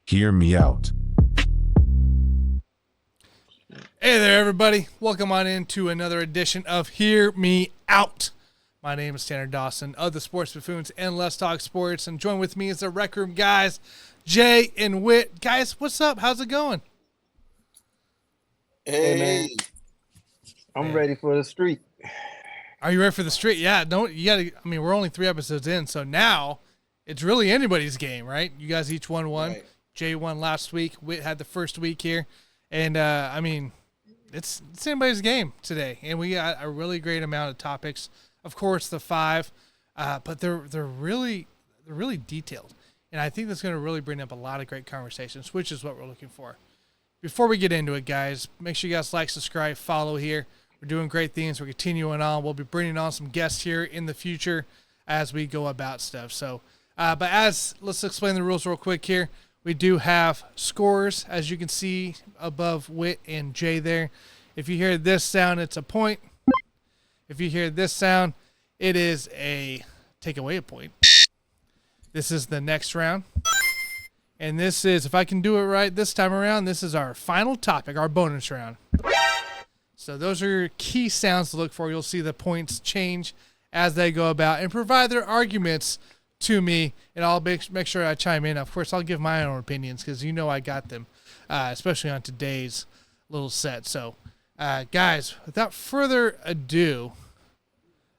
Hear me out. Hey there, everybody. Welcome on into another edition of Hear Me Out. My name is Tanner Dawson of the Sports Buffoons and Let's Talk Sports. And join with me is the Rec Room guys, Jay and Whit. Guys, what's up? How's it going? Hey, man. I'm ready for the street. Are you ready for the street? Yeah, we're only 3 episodes in, so now it's really anybody's game, right? You guys each won one. Right. Jay won last week. Whit had the first week here. And, it's anybody's game today. And we got a really great amount of topics. Of course, the 5, but they're really detailed. And I think that's going to really bring up a lot of great conversations, which is what we're looking for. Before we get into it, guys, make sure you guys like, subscribe, follow here. We're doing great things. We're continuing on. We'll be bringing on some guests here in the future as we go about stuff. So, let's explain the rules real quick here. We do have scores, as you can see above Whit and Jay there. If you hear this sound, it's a point. If you hear this sound, it is take away a point. This is the next round. And this is, if I can do it right this time around, this is our final topic, our bonus round. So those are your key sounds to look for. You'll see the points change as they go about and provide their arguments to me, and I'll make sure I chime in. Of course, I'll give my own opinions because I got them, especially on today's little set. So, guys, without further ado,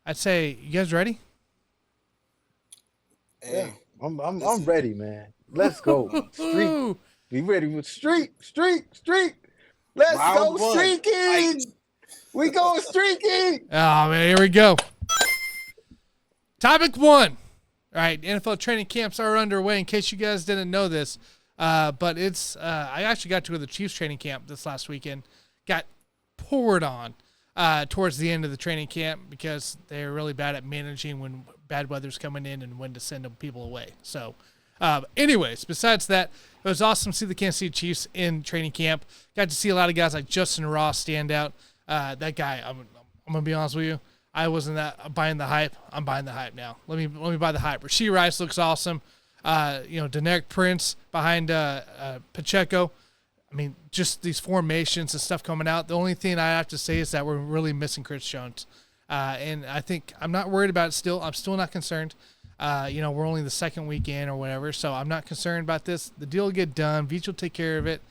I'd say, you guys ready? Yeah, I'm ready, man. Let's go. Streak. Be ready with streak. Let's go streaking. We go streaking. Oh, man, here we go. Topic 1. All right, NFL training camps are underway, in case you guys didn't know this. But it's I actually got to go to the Chiefs training camp this last weekend. Got poured on towards the end of the training camp because they're really bad at managing when bad weather's coming in and when to send people away. So, anyways, besides that, it was awesome to see the Kansas City Chiefs in training camp. Got to see a lot of guys like Justin Ross stand out. That guy, I'm going to be honest with you, I wasn't buying the hype. I'm buying the hype now. Let me buy the hype. Rashee Rice looks awesome. Deneric Prince behind Pacheco. I mean, just these formations and stuff coming out. The only thing I have to say is that we're really missing Chris Jones. And I think I'm not worried about it still. I'm still not concerned. We're only the second week in or whatever, so I'm not concerned about this. The deal will get done. Veach will take care of it.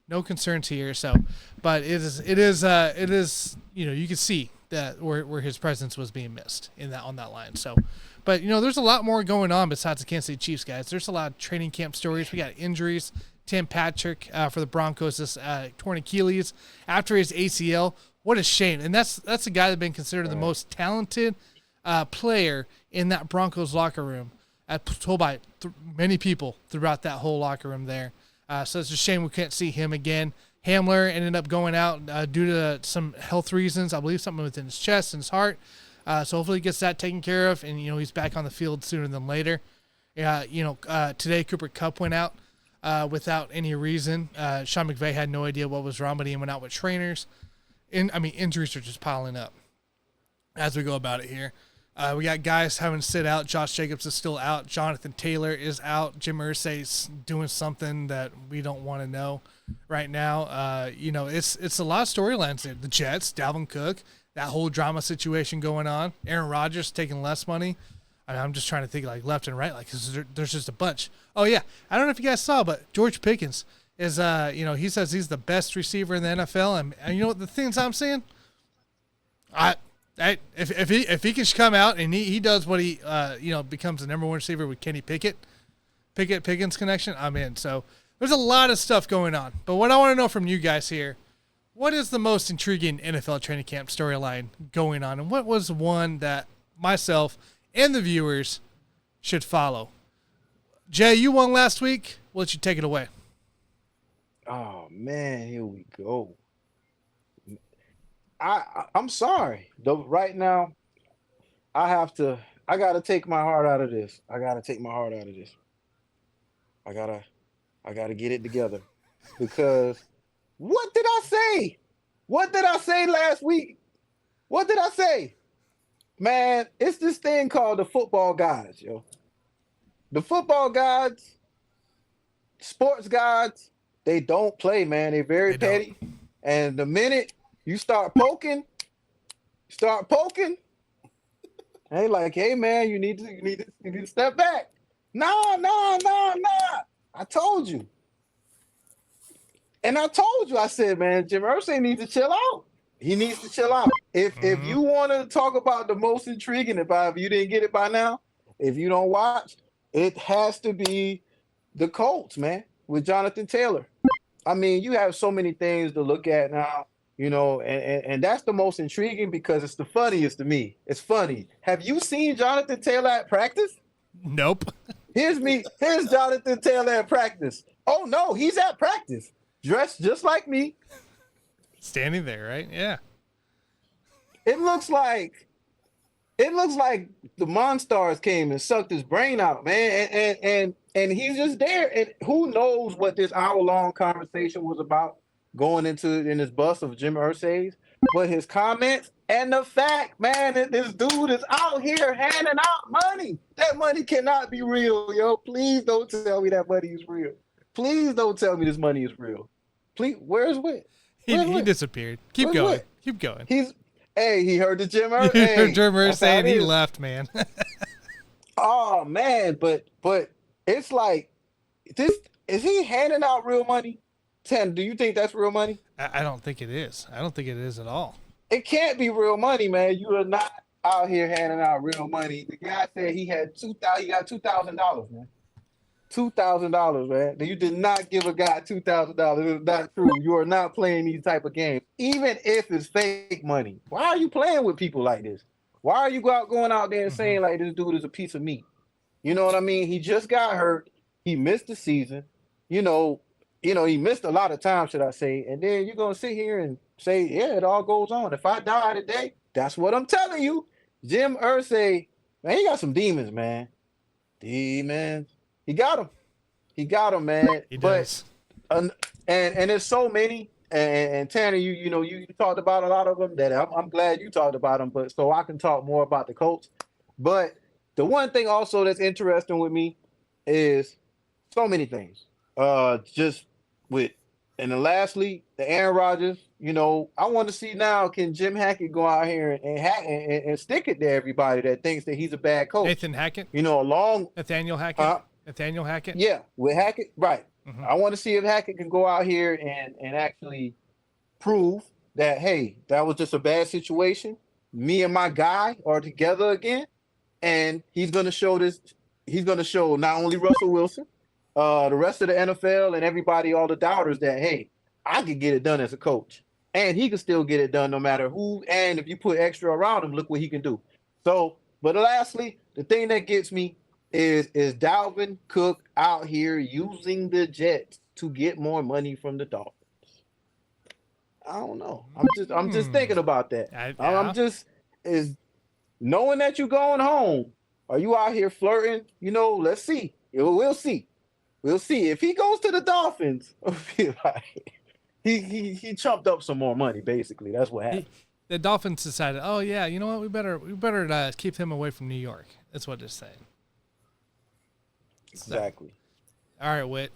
No concerns here. So, but it is. You can see that where his presence was being missed on that line. So, but there's a lot more going on besides the Kansas City Chiefs, guys. There's a lot of training camp stories. We got injuries. Tim Patrick for the Broncos this torn Achilles after his ACL. What a shame. And that's a guy that's been considered the most talented player in that Broncos locker room, told by many people throughout that whole locker room there. So it's a shame we can't see him again. Hamler ended up going out due to some health reasons. I believe something within his chest and his heart. So hopefully he gets that taken care of, and he's back on the field sooner than later. Today Cooper Kupp went out without any reason. Sean McVay had no idea what was wrong, but he went out with trainers. Injuries are just piling up as we go about it here. We got guys having to sit out. Josh Jacobs is still out. Jonathan Taylor is out. Jim Irsay's doing something that we don't want to know right now. It's a lot of storylines there. The Jets, Dalvin Cook, that whole drama situation going on. Aaron Rodgers taking less money. I'm just trying to think like left and right, like 'cause there's just a bunch. Oh yeah, I don't know if you guys saw, but George Pickens is he says he's the best receiver in the NFL, and the things I'm saying. If he can come out and he does what he becomes the number 1 receiver with Kenny Pickens connection, I'm in. So there's a lot of stuff going on. But what I want to know from you guys here, what is the most intriguing NFL training camp storyline going on, and what was one that myself and the viewers should follow? Jay, you won last week. We'll let you take it away. Oh man, here we go. I'm sorry. Right now, I gotta take my heart out of this. I gotta get it together. Because what did I say? What did I say last week? What did I say? Man, it's this thing called the football gods, yo. The football gods sports gods, they don't play, man. They're very They don't. petty. And the minute you start poking, they like, hey man, you need to step back. Nah, nah, nah, nah. I told you. And I told you, I said, man, Jim Irsay needs to chill out. He needs to chill out. If Mhm. you want to talk about the most intriguing, if you didn't get it by now, if you don't watch, it has to be the Colts, man, with Jonathan Taylor. I mean, you have so many things to look at now, and that's the most intriguing because it's the funniest to me. It's funny. Have you seen Jonathan Taylor at practice? Nope. Here's Jonathan Taylor at practice. Oh no, he's at practice, dressed just like me. Standing there, right? Yeah. It looks like the Monstars came and sucked his brain out, man. And he's just there. And who knows what this hour-long conversation was about going into in his bus of Jim Irsay's, but his comments and the fact, man, that this dude is out here handing out money. That money cannot be real, yo. Please don't tell me that money is real. Please don't tell me this money is real. Please, where's Whit? He disappeared. Keep Where's going. Whit? Keep going. He heard the Jim You Irsay. heard Jim That's how Irsay it and he is. left, man. Oh man, but it's like this is he handing out real money? Ten, do you think that's real money? I don't think it is. I don't think it is at all. It can't be real money, man. You are not out here handing out real money. The guy said he got $2,000, man. $2,000, man. You did not give a guy $2,000. It's not true. You are not playing these type of games, even if it's fake money. Why are you playing with people like this? Why are you going out there and saying like this dude is a piece of meat? You know what I mean? He just got hurt. He missed the season. He missed a lot of time, should I say? And then you're gonna sit here and say, yeah, it all goes on. If I die today, that's what I'm telling you. Jim Irsay, man, he got some demons, man. Demons. He got them. He got them, man. He But does. and there's so many. And Tanner, you talked about a lot of them. That I'm glad you talked about them. But so I can talk more about the Colts. But the one thing also that's interesting with me is so many things. Just with and then lastly, the Aaron Rodgers. I want to see now can Jim Hackett go out here and stick it to everybody that thinks that he's a bad coach. Nathan Hackett? Along Nathaniel Hackett? Nathaniel Hackett? yeah, with Hackett, right. Mhm. I want to see if Hackett can go out here and actually prove that, hey, that was just a bad situation. Me and my guy are together again. And he's going to show this. He's going to show not only Russell Wilson, the rest of the NFL and everybody, all the doubters that, hey, I could get it done as a coach. And he can still get it done no matter who. And if you put extra around him, look what he can do. So, but lastly, the thing that gets me is Dalvin Cook out here using the Jets to get more money from the Dolphins? I don't know. I'm just thinking about that. Yeah. I'm just is knowing that you're going home. Are you out here flirting? Let's see. We'll see. We'll see. If he goes to the Dolphins, he chumped up some more money. Basically, that's what happened. The Dolphins decided, oh yeah, you know what? We better keep him away from New York. That's what they're saying. Exactly. All right, Whit,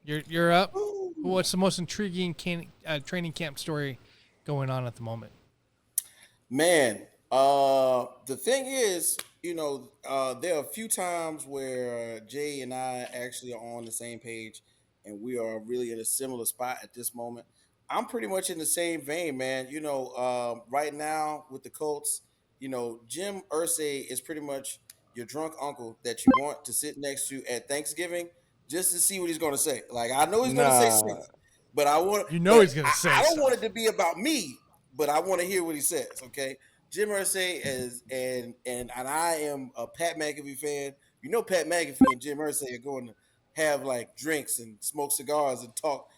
you're up. What's the most intriguing training camp story going on at the moment? Man, the thing is, there are a few times where Jay and I actually are on the same page, and we are really in a similar spot at this moment. I'm pretty much in the same vein, man. Right now with the Colts, Jim Irsay is pretty much your drunk uncle that you want to sit next to at Thanksgiving just to see what he's going to say. Like I know he's going to say Nah. something, but I want You know he's gonna say I don't something. want it to be about me, but I want to hear what he says. Okay, Jim Irsay is and I am a Pat McAfee fan. Pat McAfee and Jim Irsay are going to have like drinks and smoke cigars and talk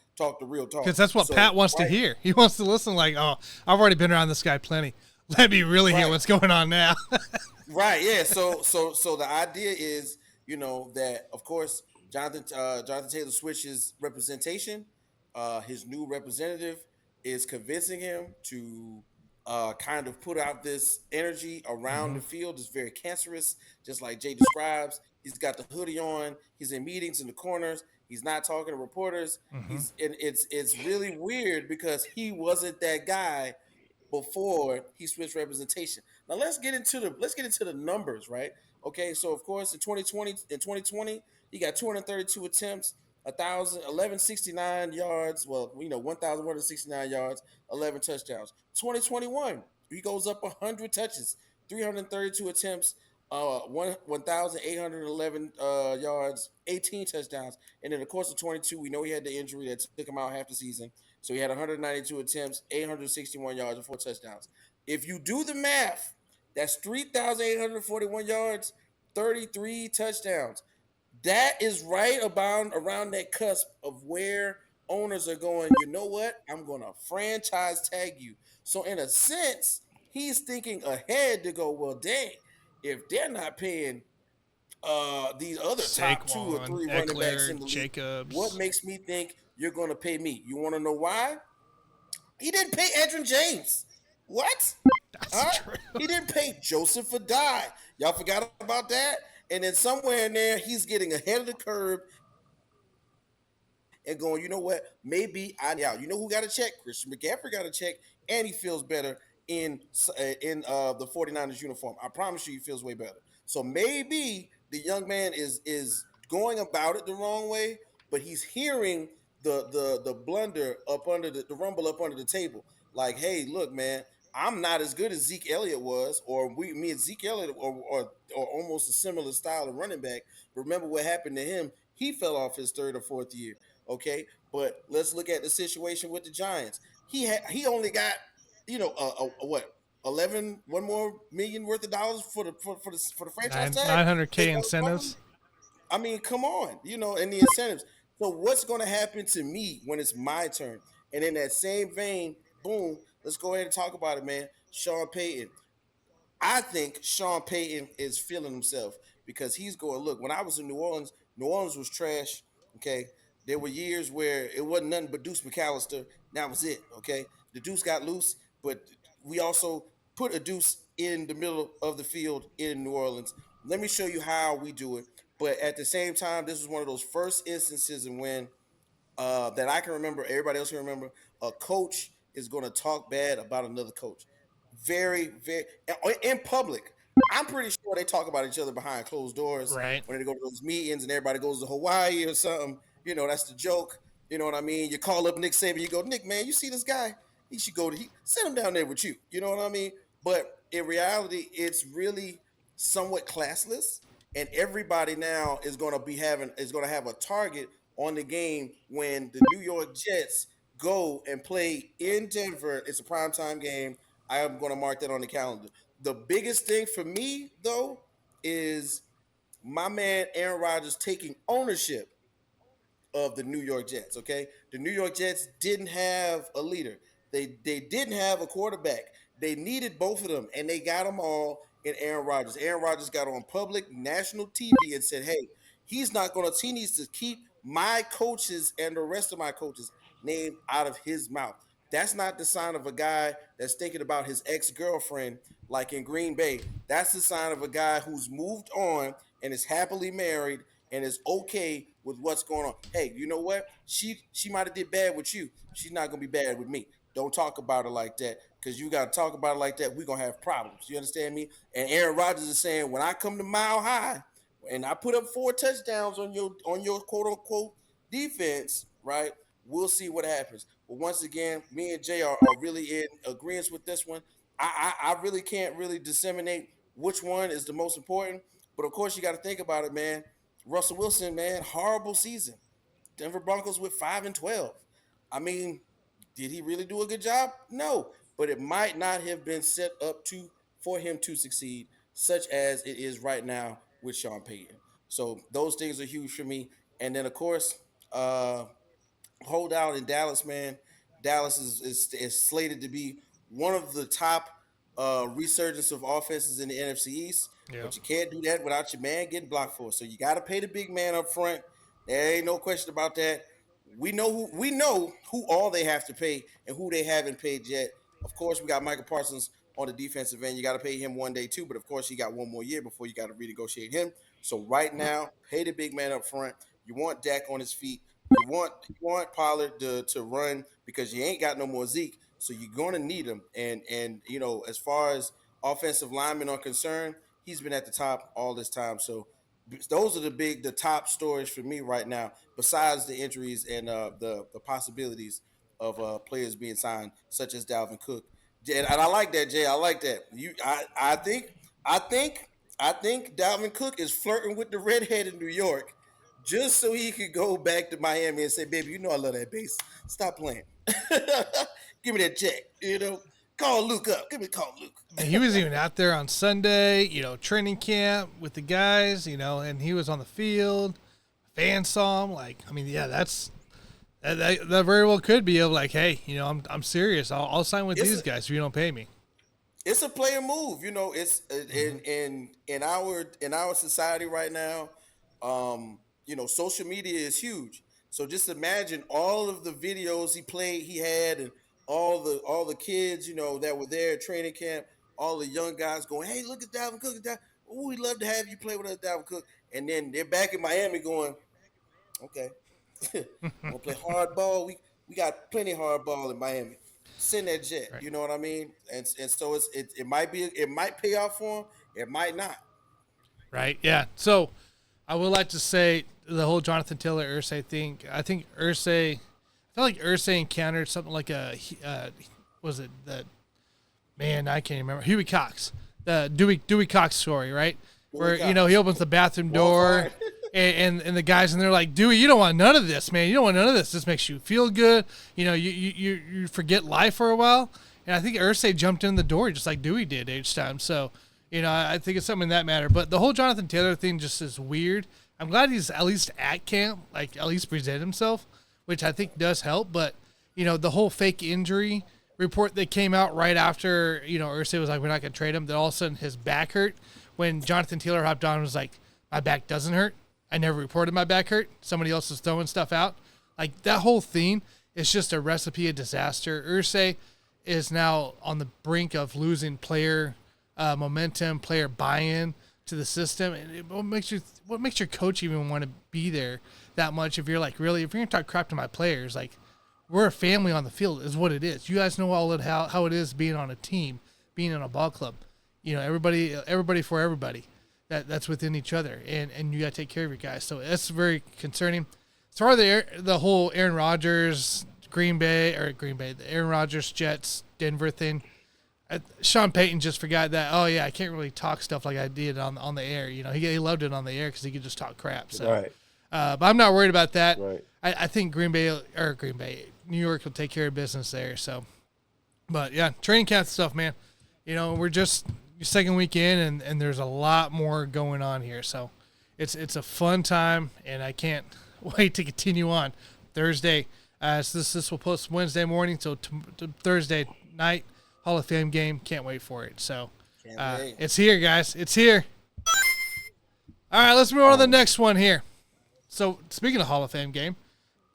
the real talk. Because that's what So, Pat wants to right, hear. He wants to listen like, oh, I've already been around this guy plenty. Let me really hear Right. what's going on now. Right. Yeah. So the idea is, that of course Jonathan Taylor switches representation. His new representative is convincing him to kind of put out this energy around Mm-hmm. the field. It's very cancerous, just like Jay describes. He's got the hoodie on. He's in meetings in the corners. He's not talking to reporters. Mm-hmm. It's really weird because he wasn't that guy before he switched representation. Now let's get into the numbers, right? Okay, so of course in 2020 he got 232 attempts, 1169 yards. Well, 1,169 yards, 11 touchdowns. 2021 he goes up 100 touches, 332 attempts, 1,811 yards, 18 touchdowns. And in the course of 22, we know he had the injury that took him out half the season. So he had 192 attempts, 861 yards, and 4 touchdowns. If you do the math, that's 3,841 yards, 33 touchdowns. That is right about around that cusp of where owners are going, you know what? I'm going to franchise tag you. So, in a sense, he's thinking ahead to go, well, dang, if they're not paying these other top 2 or 3 Saquon, running backs in Eckler, the league, what Jacobs. makes me think you're going to pay me? You want to know why? He didn't pay Edgerrin James. What? That's Huh? true. He didn't pay Joseph Adai. Y'all forgot about that? And then somewhere in there, he's getting ahead of the curve and going, you know what? Maybe I out. You know who got a check? Christian McCaffrey got a check, and he feels better in the 49ers uniform. I promise you, he feels way better. So maybe the young man is going about it the wrong way, but he's hearing the blunder up under the rumble up under the table. Like, hey, look, man, I'm not as good as Zeke Elliott was, or me and Zeke Elliott, or almost a similar style of running back. Remember what happened to him? He fell off his third or fourth year. Okay, but let's look at the situation with the Giants. He only got what 1 more million worth of dollars for the franchise tag. 900K incentives. I mean, come on, and the incentives. So what's going to happen to me when it's my turn? And in that same vein, boom, let's go ahead and talk about it, man. Sean Payton. I think Sean Payton is feeling himself because he's going, look, when I was in New Orleans was trash. Okay. There were years where it wasn't nothing but Deuce McAllister. That was it. Okay. The Deuce got loose, but we also put a Deuce in the middle of the field in New Orleans. Let me show you how we do it. But at the same time, this was one of those first instances in when that I can remember, everybody else can remember, a coach is going to talk bad about another coach. Very, very, in public. I'm pretty sure they talk about each other behind closed doors Right. when they go to those meetings and everybody goes to Hawaii or something. That's the joke. You know what I mean? You call up Nick Saban, you go, Nick, man, you see this guy? He should send him down there with you. You know what I mean? But in reality, it's really somewhat classless, and everybody now is going to have a target on the game when the New York Jets go and play in Denver. It's a primetime game. I am going to mark that on the calendar. The biggest thing for me, though, is my man Aaron Rodgers taking ownership of the New York Jets. Okay, the New York Jets didn't have a leader. They didn't have a quarterback. They needed both of them, and they got them all in Aaron Rodgers. Aaron Rodgers got on public national TV and said, "Hey, he's not going to. He needs to keep my coaches and the rest of my coaches' name out of his mouth." That's not the sign of a guy that's thinking about his ex-girlfriend like in Green Bay. That's the sign of a guy who's moved on and is happily married and is okay with what's going on. Hey, you know what? She might have did bad with you. She's not gonna be bad with me. Don't talk about her like that, because you gotta talk about it like that. We're gonna have problems. You understand me? And Aaron Rodgers is saying, when I come to Mile High and I put up 4 touchdowns on your quote unquote defense, right? We'll see what happens. But once again, me and Jay are really in agreement with this one. I really can't really disseminate which one is the most important. But of course, you got to think about it, man. Russell Wilson, man, horrible season. Denver Broncos with 5-12. I mean, did he really do a good job? No, but it might not have been set up for him to succeed, such as it is right now with Sean Payton. So those things are huge for me. And then of course, hold out in Dallas, man. Dallas is slated to be one of the top resurgence of offenses in the NFC East. Yeah. But you can't do that without your man getting blocked for. So you got to pay the big man up front. There ain't no question about that. We know who all they have to pay and who they haven't paid yet. Of course, we got Michael Parsons on the defensive end. You got to pay him 1 day too, but of course, he got one more year before you got to renegotiate him. So right now, pay the big man up front. You want Dak on his feet. You want Pollard to run because you ain't got no more Zeke. So you're gonna need him. And as far as offensive linemen are concerned, he's been at the top all this time. So those are the top stories for me right now. Besides the injuries and the possibilities of players being signed, such as Dalvin Cook. And I like that, Jay. I like that. I think, I think Dalvin Cook is flirting with the redhead in New York, just so he could go back to Miami and say, "Baby, you know I love that bass. Stop playing. Give me that check. Call Luke up. Give me call Luke." And he was even out there on Sunday, training camp with the guys, and he was on the field. Fans saw him. Like, I mean, yeah, that very well could be of like, hey, I'm serious. I'll sign with these guys if you don't pay me. It's a player move. It's in our society right now. Social media is huge. So just imagine all of the videos he had, and all the kids, that were there at training camp, all the young guys going, "Hey, look at Dalvin Cook. Oh, we'd love to have you play with us, Dalvin Cook." And then they're back in Miami going, "Okay, we'll play hardball. We got plenty of hardball in Miami. Send that jet." Right. You know what I mean? And so it might pay off for him. It might not. Right. Yeah. So I would like to say the whole Jonathan Taylor Irsay thing. I think Irsay, I felt like Irsay encountered something like was it the man? I can't remember. Huey Cox, the Dewey Cox story, right? Where Cox. he opens the bathroom door. And the guys and they're like, "Dewey, you don't want none of this, man. You don't want none of this. This makes you feel good. You forget life for a while." And I think Irsay jumped in the door just like Dewey did each time. So, I think it's something in that matter. But the whole Jonathan Taylor thing just is weird. I'm glad he's at least at camp, like at least present himself, which I think does help. But the whole fake injury report that came out right after Irsay was like, "We're not gonna trade him." Then all of a sudden his back hurt. When Jonathan Taylor hopped on and was like, "My back doesn't hurt. I never reported my back hurt. Somebody else is throwing stuff out." Like that whole thing is just a recipe of disaster. Irsay is now on the brink of losing player momentum, player buy-in to the system. And what makes your coach even want to be there that much? If you're like, really, if you're gonna talk crap to my players, like we're a family on the field is what it is. You guys know how it is being on a team, being in a ball club. Everybody for everybody. That's within each other, and you got to take care of your guys. So that's very concerning. As far as the whole Aaron Rodgers, the Aaron Rodgers, Jets, Denver thing, Sean Payton just forgot that, oh, yeah, I can't really talk stuff like I did on the air. He loved it on the air because he could just talk crap. So. Right. But I'm not worried about that. Right. I think New York will take care of business there. So, but, yeah, training camp stuff, man. We're just second weekend, and there's a lot more going on here. So it's a fun time, and I can't wait to continue on Thursday. So this will post Wednesday morning till Thursday night. Hall of Fame game. Can't wait for it. So it's here, guys. It's here. All right, let's move on to the next one here. So speaking of Hall of Fame game,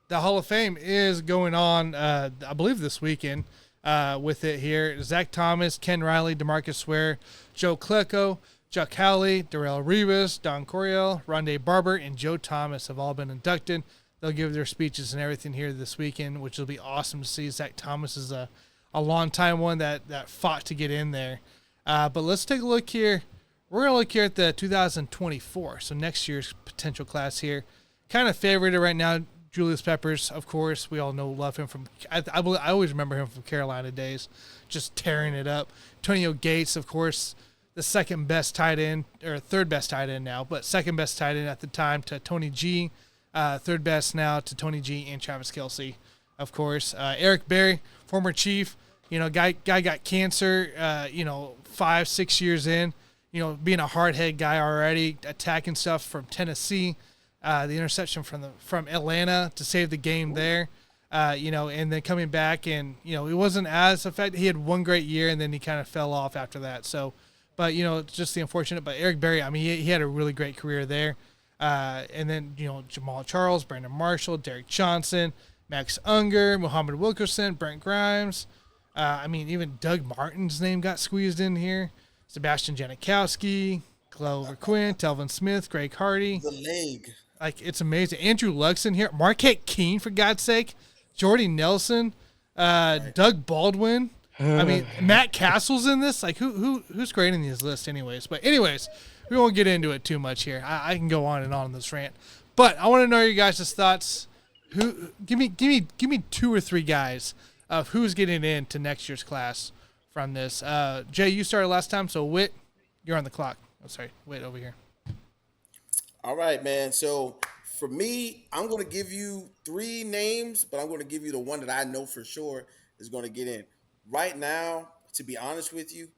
the Hall of Fame is going on, I believe, this weekend. With it here, Zach Thomas, Ken Riley, DeMarcus Ware, Joe Klecko, Chuck Howley, Darrell Rivas, Don Coryell, Rondé Barber, and Joe Thomas have all been inducted. They'll give their speeches and everything here this weekend, which will be awesome to see. Zach Thomas is a long-time one that fought to get in there. But let's take a look here. We're going to look here at the 2024, so next year's potential class here. Kind of favorite right now, Julius Peppers, of course. We all love him from I always remember him from Carolina days, just tearing it up. Antonio Gates, of course, the second best tight end, or third best tight end now, but second best tight end at the time to Tony G. Third best now to Tony G and Travis Kelce, of course. Eric Berry, former Chief, guy got cancer, 5-6 years in, being a hard head guy already, attacking stuff from Tennessee. The interception from Atlanta to save the game there, and then coming back and, it wasn't as effective. He had one great year and then he kind of fell off after that. So, but, it's just the unfortunate. But Eric Berry, I mean, he had a really great career there. And then, Jamal Charles, Brandon Marshall, Derek Johnson, Max Unger, Muhammad Wilkerson, Brent Grimes, I mean, even Doug Martin's name got squeezed in here. Sebastian Janikowski, Glover Quinn, Telvin Smith, Greg Hardy. The leg. Like, it's amazing. Andrew Luck's in here. Marquette Keene, for God's sake. Jordy Nelson. Right. Doug Baldwin. I mean, Matt Castle's in this. Like, who's grading these lists, anyways? But anyways, we won't get into it too much here. I can go on and on this rant, but I want to know your guys' thoughts. Give me 2 or 3 guys of who's getting into next year's class from this. Jay, you started last time, so Whit, you're on the clock. Oh, sorry, Whit over here. All right, man. So for me, I'm going to give you 3 names, but I'm going to give you the one that I know for sure is going to get in. Right now, to be honest with you,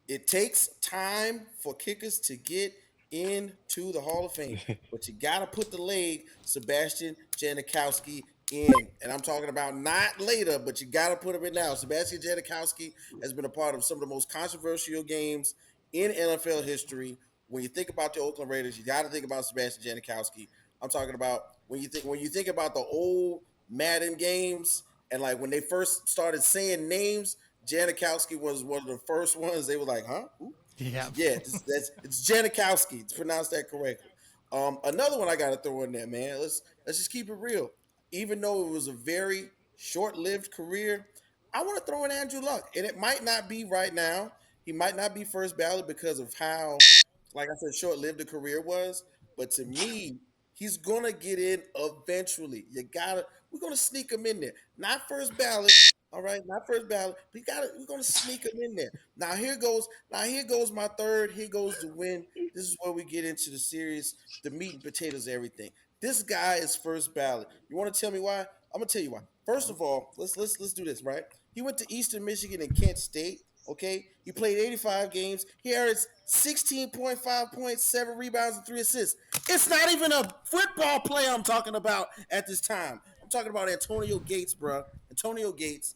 it takes time for kickers to get into the Hall of Fame, but you got to put the leg Sebastian Janikowski in. And I'm talking about not later, but you got to put him in now. Sebastian Janikowski has been a part of some of the most controversial games in NFL history. When you think about the Oakland Raiders, you got to think about Sebastian Janikowski. I'm talking about when you think about the old Madden games and like when they first started saying names, Janikowski was one of the first ones. They were like, "Huh? Who?" Yeah. Yeah, it's Janikowski. To pronounce that correctly. Another one I got to throw in there, man. Let's just keep it real. Even though it was a very short-lived career, I want to throw in Andrew Luck, and it might not be right now. He might not be first ballot because of how, like I said, short-lived the career was. But to me, he's gonna get in eventually. We're gonna sneak him in there. Not first ballot, all right, not first ballot. We're gonna sneak him in there. Now here goes my third. Here goes the win. This is where we get into the series, the meat and potatoes, everything. This guy is first ballot. You want to tell me why? I'm gonna tell you why. First of all, let's do this right. He went to Eastern Michigan and Kent State. Okay, he played 85 games. He averaged 16.5 points, 7 rebounds, and 3 assists. It's not even a football player I'm talking about at this time. I'm talking about Antonio Gates, bro. Antonio Gates,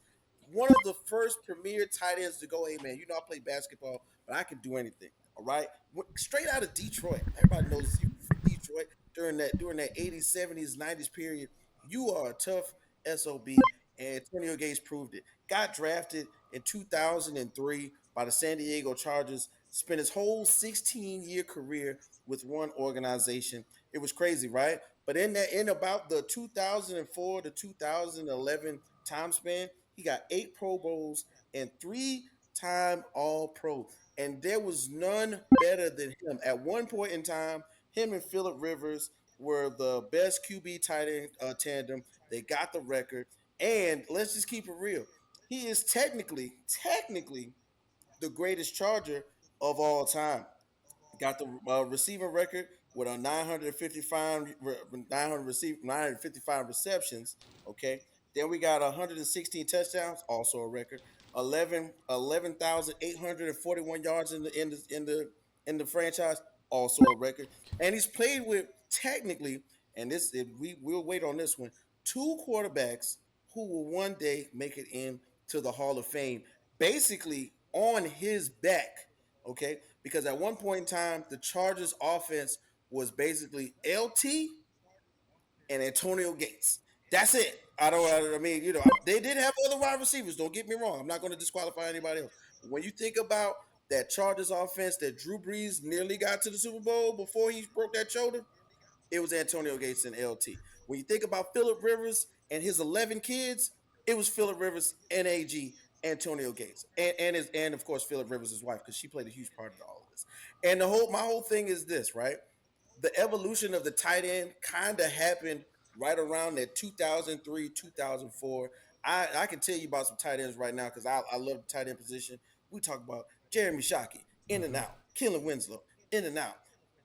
one of the first premier tight ends to go, hey, man, I play basketball, but I can do anything. All right? Straight out of Detroit. Everybody knows you from Detroit during that 80s, 70s, 90s period. You are a tough SOB, and Antonio Gates proved it. Got drafted in 2003 by the San Diego Chargers, spent his whole 16-year career with one organization. It was crazy, right? But in about the 2004 to 2011 time span, he got 8 Pro Bowls and 3-time All Pro. And there was none better than him. At one point in time, him and Philip Rivers were the best QB tight end tandem. They got the record. And let's just keep it real. He is technically the greatest Charger of all time. Got the receiving record with a 955 receptions. Okay, then we got 116 touchdowns, also a record. 11,841 yards in the franchise, also a record. And he's played with technically, and we'll wait on this one. 2 quarterbacks who will one day make it into the Hall of Fame, basically on his back. Okay, because at one point in time, the Chargers offense was basically LT and Antonio Gates. That's it. I mean, they did have other wide receivers. Don't get me wrong. I'm not going to disqualify anybody else. But when you think about that Chargers offense that Drew Brees nearly got to the Super Bowl before he broke that shoulder, it was Antonio Gates and LT. When you think about Philip Rivers and his 11 kids, it was Philip Rivers, NAG, Antonio Gates, and of course Philip Rivers' wife, because she played a huge part in all of this. And my whole thing is this, right? The evolution of the tight end kind of happened right around that 2003, 2004. I can tell you about some tight ends right now because I love the tight end position. We talk about Jeremy Shockey, in and out, Kellen Winslow, in and out,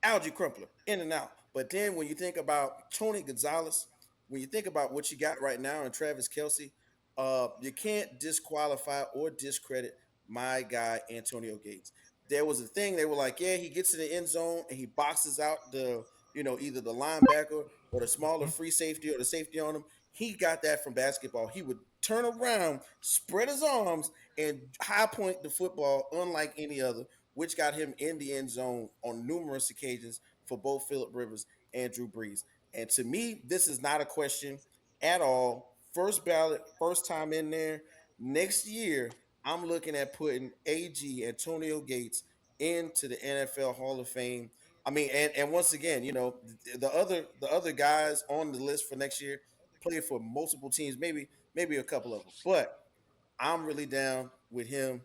Algie Crumpler, in and out. But then when you think about Tony Gonzalez, when you think about what you got right now in Travis Kelsey, you can't disqualify or discredit my guy Antonio Gates. There was a thing they were like, yeah, he gets in the end zone and he boxes out either the linebacker or the smaller free safety or the safety on him. He got that from basketball. He would turn around, spread his arms, and high point the football, unlike any other, which got him in the end zone on numerous occasions for both Philip Rivers and Drew Brees. And to me, this is not a question at all. First ballot, first time in there. Next year, I'm looking at putting AG Antonio Gates into the NFL Hall of Fame. I mean, and once again, the other guys on the list for next year play for multiple teams, maybe a couple of them, but I'm really down with him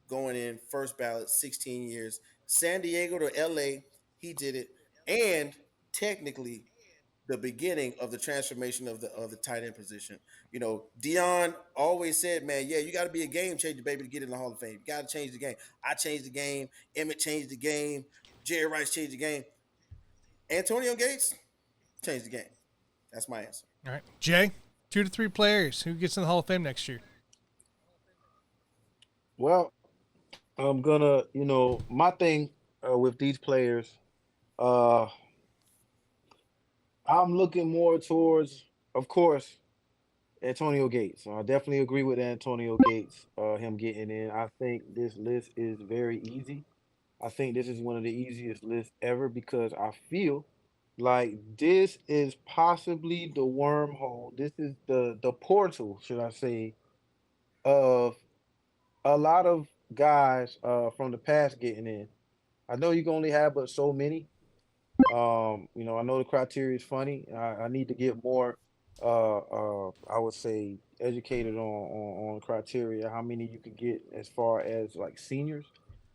going in first ballot, 16 years. San Diego to LA, he did it, and technically the beginning of the transformation of the tight end position. Dion always said, "Man, yeah, you got to be a game changer, baby, to get in the Hall of Fame. You got to change the game." I changed the game. Emmett changed the game. Jerry Rice changed the game. Antonio Gates changed the game. That's my answer. All right, Jay, 2 to 3 players who gets in the Hall of Fame next year. Well, I'm gonna, my thing with these players, uh, I'm looking more towards, of course, Antonio Gates. I definitely agree with Antonio Gates, him getting in. I think this list is very easy. I think this is one of the easiest lists ever because I feel like this is possibly the wormhole. This is the portal, should I say, of a lot of guys from the past getting in. I know you can only have but so many. I know the criteria is funny. I need to get more I would say educated on criteria, how many you could get as far as like seniors.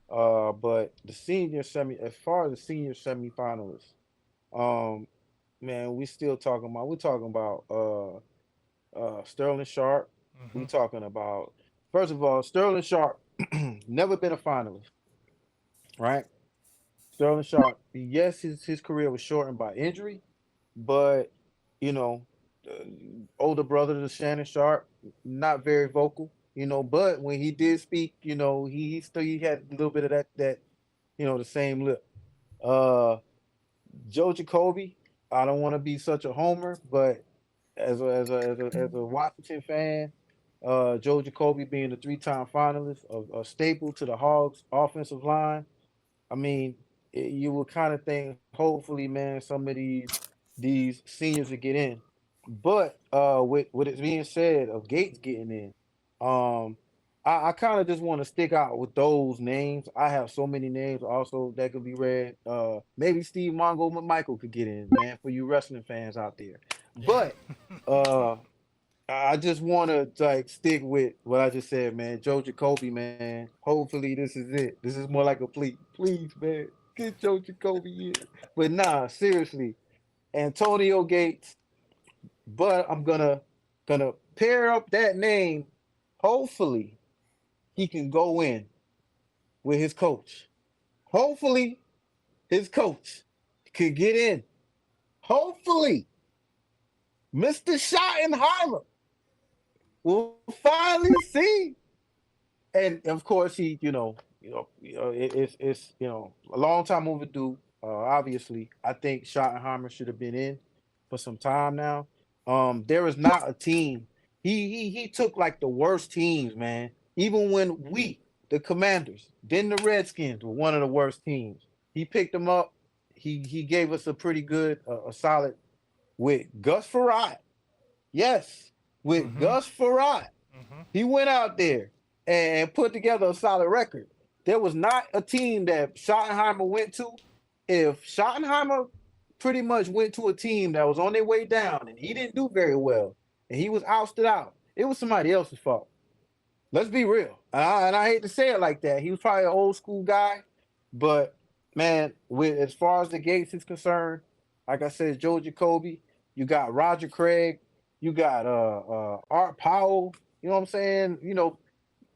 But the senior semi as far as the senior semifinalists, um, man, we're talking about Sterling Sharp. We Mm-hmm. talking about first of all, Sterling Sharp never been a finalist, right? Sterling Sharp, yes, his career was shortened by injury, but you know, uh, older brother to Shannon Sharp, not very vocal, but when he did speak, he had a little bit of that the same lip. Uh, Joe Jacoby, I don't want to be such a homer, but as a Washington fan, Joe Jacoby being the 3-time finalist, a staple to the Hogs offensive line. I mean, you would kind of think, hopefully, man, some of these seniors would get in. But with it being said of Gates getting in, um, I kind of just want to stick out with those names. I have so many names also that could be read. Maybe Steve Mongo McMichael could get in, man, for you wrestling fans out there. Yeah. But uh, I just want to like stick with what I just said, man. Joe Jacoby, man. Hopefully, this is it. This is more like a plea. Please, man, get Joe Jacoby in. But nah, seriously, Antonio Gates. But I'm gonna pair up that name. Hopefully, he can go in with his coach. Hopefully, his coach could get in. Hopefully, Mr. Schottenheimer will finally see. And of course, it's a long time overdue. Obviously, I think Schottenheimer should have been in for some time now. There is not a team. He took like the worst teams, man. Even when the Commanders, then the Redskins were one of the worst teams. He picked them up. He gave us a pretty good, a solid with Gus Farad. Yes, with Mm-hmm. Gus Farad. Mm-hmm. He went out there and put together a solid record. There was not a team that Schottenheimer went to. If Schottenheimer pretty much went to a team that was on their way down and he didn't do very well and he was ousted out, it was somebody else's fault. Let's be real. And I hate to say it like that. He was probably an old school guy, but man, with as far as the Gates is concerned, like I said, Joe Jacoby, you got Roger Craig, you got Art Powell, you know what I'm saying?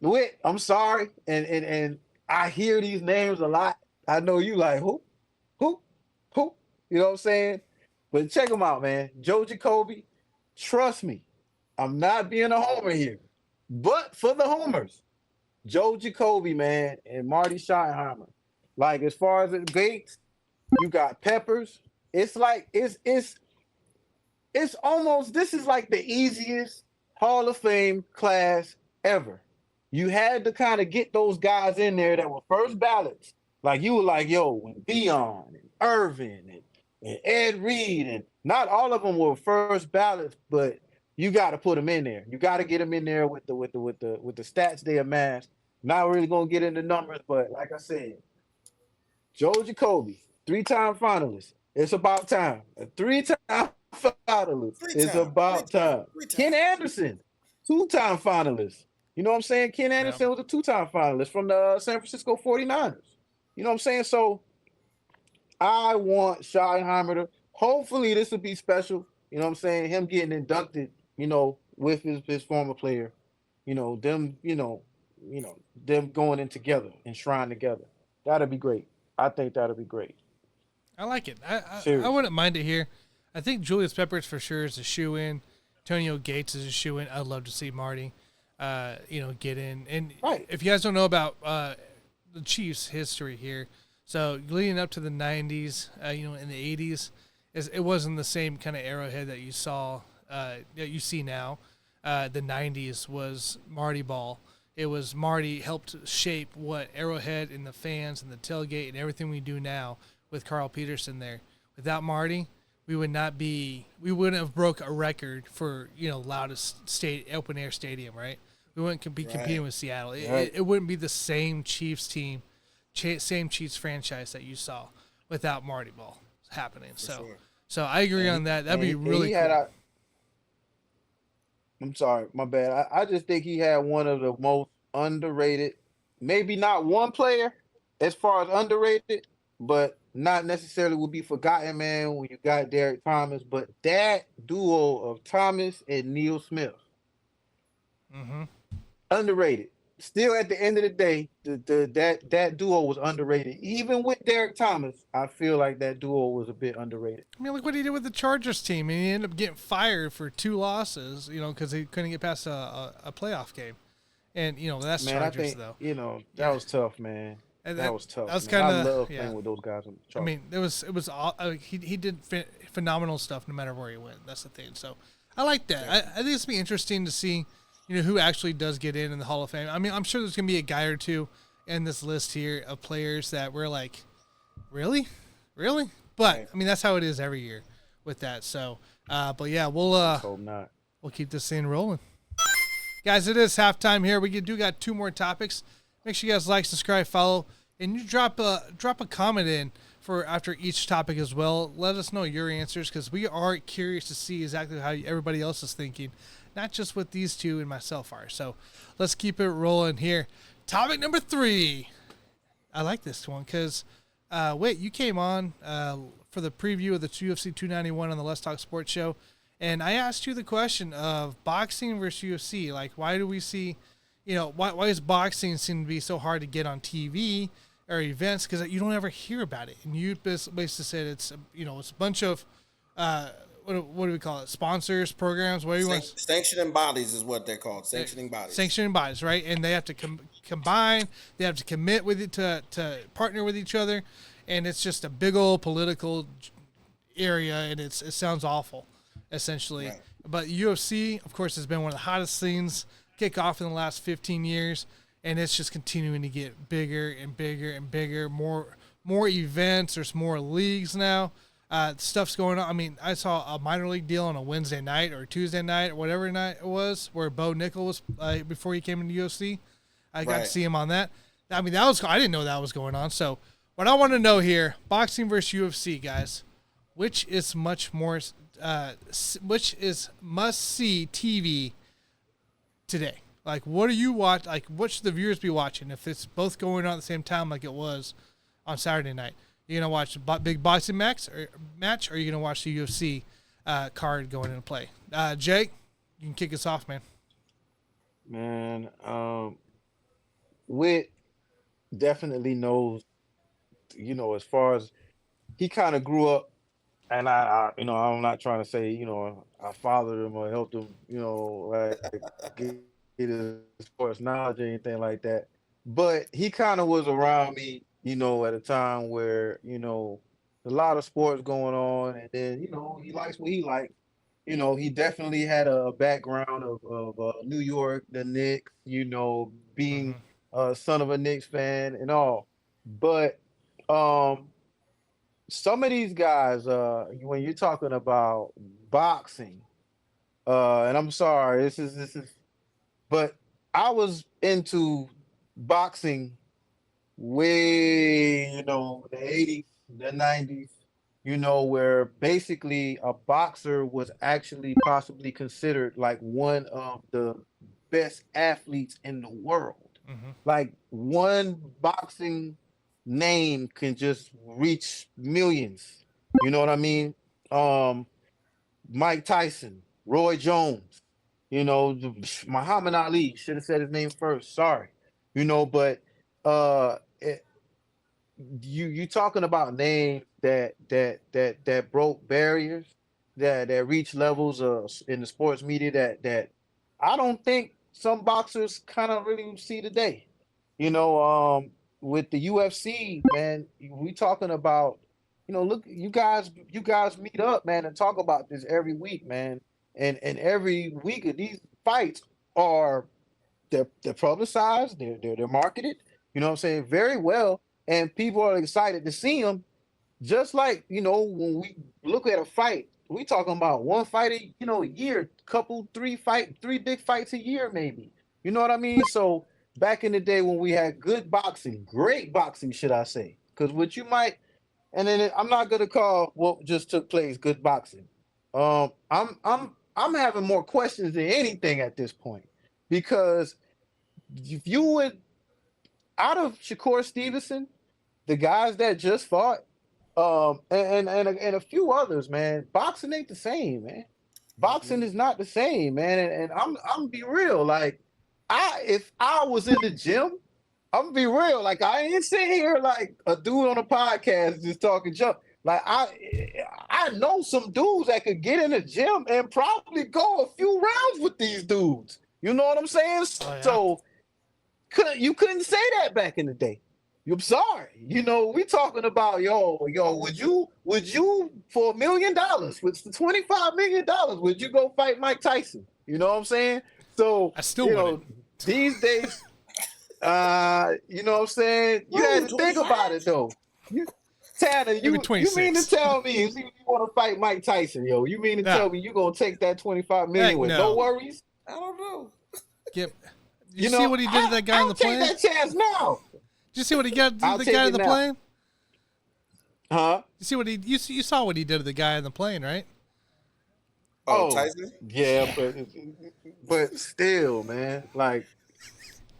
Wit, I'm sorry. And I hear these names a lot. I know you like who, who, you know what I'm saying? But check them out, man. Joe Jacoby, trust me, I'm not being a homer here. But for the homers, Joe Jacoby, man, and Marty Schottenheimer. Like as far as the Gates, you got Peppers. It's like it's almost this is like the easiest Hall of Fame class ever. You had to kind of get those guys in there that were first ballots. Like you were like, yo, when Dion and Irvin and Ed Reed, and not all of them were first ballots, but you got to put them in there. You got to get them in there with the stats they amassed. Not really gonna get into numbers, but like I said, Joe Jacoby, 3-time finalist. It's about time. A 3-time finalist. Three It's time, three about time, time. 3 time. Ken Anderson, 2-time finalist. You know what I'm saying? Ken Yeah. Anderson was a 2-time finalist from the San Francisco 49ers. You know what I'm saying? So I want Schottenheimer to, hopefully this will be special. You know what I'm saying? Him getting inducted, with his former player. Them going in together, enshrined together. That'd be great. I think that'd be great. I like it. I Seriously. wouldn't mind it here. I think Julius Peppers for sure is a shoe in. Antonio Gates is a shoe in. I'd love to see Marty, get in. And Right. if you guys don't know about the Chiefs' history here, so leading up to the '90s, in the '80s, it wasn't the same kind of arrowhead that you saw, that you see now. The '90s was Marty Ball. It was Marty helped shape what Arrowhead and the fans and the tailgate and everything we do now with Carl Peterson there. Without Marty, we wouldn't have broke a record for loudest open air stadium, right? We wouldn't be competing with Seattle. It wouldn't be the same Chiefs team, same Chiefs franchise that you saw without Marty Ball happening. So I agree on that. That'd be really cool. I'm sorry, my bad. I just think he had one of the most underrated, maybe not one player as far as underrated, but not necessarily will be forgotten, man, when you got Derek Thomas. But that duo of Thomas and Neil Smith, underrated. Still, at the end of the day, that duo was underrated. Even with Derek Thomas, I feel like that duo was a bit underrated. I mean, look what he did with the Chargers team. And he ended up getting fired for 2 losses, because he couldn't get past a playoff game. And, that's Man, Chargers, I think, though. that was tough, man. And that was tough. That was man. kind I of love playing with those guys on the Chargers. I mean, it was he did phenomenal stuff no matter where he went. That's the thing. So I like that. I think it's be interesting to see, who actually does get in the Hall of Fame. I mean, I'm sure there's gonna be a guy or two in this list here of players that we're like, really. But I mean, that's how it is every year with that. So, but yeah, hope not. We'll keep this thing rolling, guys. It is halftime here. We do got 2 more topics. Make sure you guys like, subscribe, follow, and you drop a comment in for after each topic as well. Let us know your answers because we are curious to see exactly how everybody else is thinking, not just what these 2 and myself are. So let's keep it rolling here. Topic number 3. I like this one because, you came on for the preview of the UFC 291 on the Let's Talk Sports show, and I asked you the question of boxing versus UFC. Like, why do we see, why does boxing seem to be so hard to get on TV or events? Because you don't ever hear about it. And you basically said it's, it's a bunch of, what do we call it? Sponsors, programs, whatever you want. Sanctioning bodies is what they're called. Sanctioning bodies. Sanctioning bodies, right? And they have to combine. They have to commit with it to partner with each other. And it's just a big old political area, and it sounds awful, essentially. Right. But UFC, of course, has been one of the hottest things kick off in the last 15 years, and it's just continuing to get bigger and bigger and bigger. More events. There's more leagues now. Stuff's going on. I mean, I saw a minor league deal on a Wednesday night or Tuesday night or whatever night it was, where Bo Nickel was before he came into UFC. I got to see him on that. I mean, I didn't know that was going on. So what I want to know here, boxing versus UFC, guys, which is must-see TV today? Like, what do you watch? Like, what should the viewers be watching if it's both going on at the same time like it was on Saturday night? You gonna watch a big boxing match, or are you gonna watch the UFC card going into play? Jake, you can kick us off, man. Man, Whit definitely knows. As far as he kind of grew up, and I'm not trying to say I fathered him or helped him, like get his sports knowledge or anything like that. But he kind of was around me, at a time where, a lot of sports going on, and then, he likes what he likes. He definitely had a background of New York, the Knicks, being a son of a Knicks fan and all. But some of these guys, when you're talking about boxing, And I'm sorry, this is, but I was into boxing way, the 80s, the 90s, where basically a boxer was actually possibly considered like one of the best athletes in the world. Mm-hmm. Like one boxing name can just reach millions. You know what I mean? Um, Mike Tyson, Roy Jones, Muhammad Ali, should have said his name first. Sorry. But uh it, you talking about names that broke barriers, that reach levels in the sports media that I don't think some boxers kind of really see today. You know, with the UFC, man, we talking about, look, you guys meet up, man, and talk about this every week, man. And every week of these fights are they're publicized, they're marketed, what I'm saying, very well, and people are excited to see them. Just like, when we look at a fight, we talking about one fight a year, couple, three big fights a year, maybe. You know what I mean? So back in the day when we had good boxing, great boxing, should I say? Because what you might, and then I'm not gonna call what just took place good boxing. I'm having more questions than anything at this point, because if you would, out of Shakur Stevenson, the guys that just fought, and a few others, man, boxing ain't the same, man. Boxing is not the same, man. And I'm be real. Like, if I was in the gym, I'm gonna be real. Like, I ain't sitting here like a dude on a podcast just talking junk. Like, I know some dudes that could get in the gym and probably go a few rounds with these dudes. You know what I'm saying? Oh, yeah. So you couldn't say that back in the day. I'm sorry. We talking about, yo, would you for $1 million, with $25 million, would you go fight Mike Tyson? You know what I'm saying? So I still wouldn't. these days, you know what I'm saying? You had to think about it though. Tanner, you Maybe mean 26. to tell me if you want to fight Mike Tyson, yo? You mean to Nah. tell me you gonna take that 25 million Heck with no. no worries? I don't know. Yep. You see what he did to that guy on the plane? I'll take that chance now. Did you see what he got to I'll the take guy it on the now. plane? Huh? You see what you saw what he did to the guy on the plane, right? Oh, Tyson? Yeah, but still, man, like,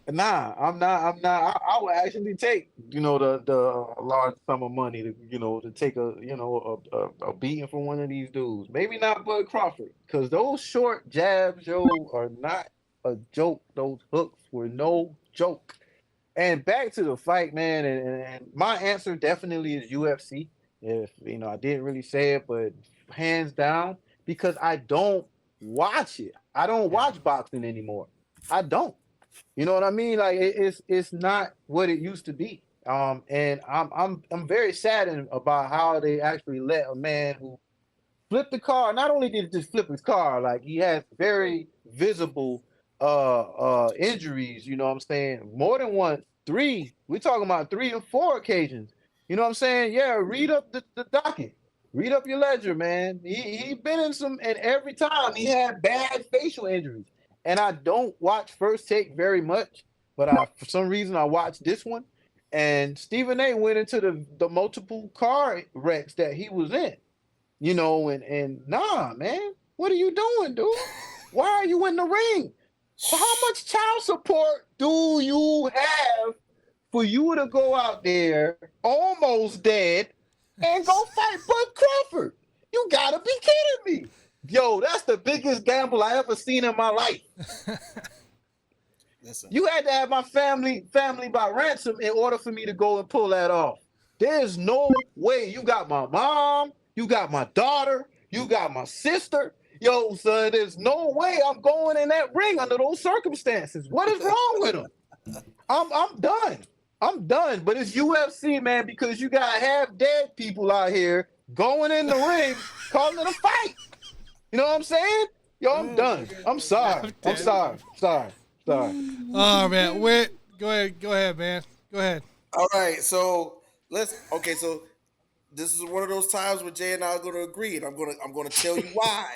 nah, I'm not. I would actually take, the large sum of money to take a beating from one of these dudes. Maybe not Bud Crawford, because those short jabs, are not a joke. Those hooks were no joke. And back to the fight, man, and my answer definitely is UFC. If I didn't really say it, but hands down, because I don't watch it. I don't watch boxing anymore. I don't. You know what I mean? Like, it's not what it used to be. And I'm very saddened about how they actually let a man who flipped the car. Not only did he just flip his car, like, he has very visible injuries, you know what I'm saying? More than once, three. We're talking about 3 or 4 occasions. You know what I'm saying? Yeah, read up the docket. Read up your ledger, man. He been in some, and every time he had bad facial injuries. And I don't watch First Take very much, but for some reason I watched this one. And Stephen A went into the multiple car wrecks that he was in. And nah, man, what are you doing, dude? Why are you in the ring? How much child support do you have for you to go out there almost dead and go fight Bud Crawford? You gotta be kidding me. Yo, that's the biggest gamble I ever seen in my life. Listen. You had to have my family by ransom in order for me to go and pull that off. There's no way. You got my mom, you got my daughter, you got my sister. Yo, son, there's no way I'm going in that ring under those circumstances. What is wrong with them? I'm done. I'm done. But it's UFC, man, because you got half dead people out here going in the ring, calling it a fight. You know what I'm saying? Yo, I'm done. I'm sorry. I'm sorry. Sorry. Oh man, wait. Go ahead, man. Go ahead. All right, so so this is one of those times where Jay and I are going to agree, and I'm going to tell you why.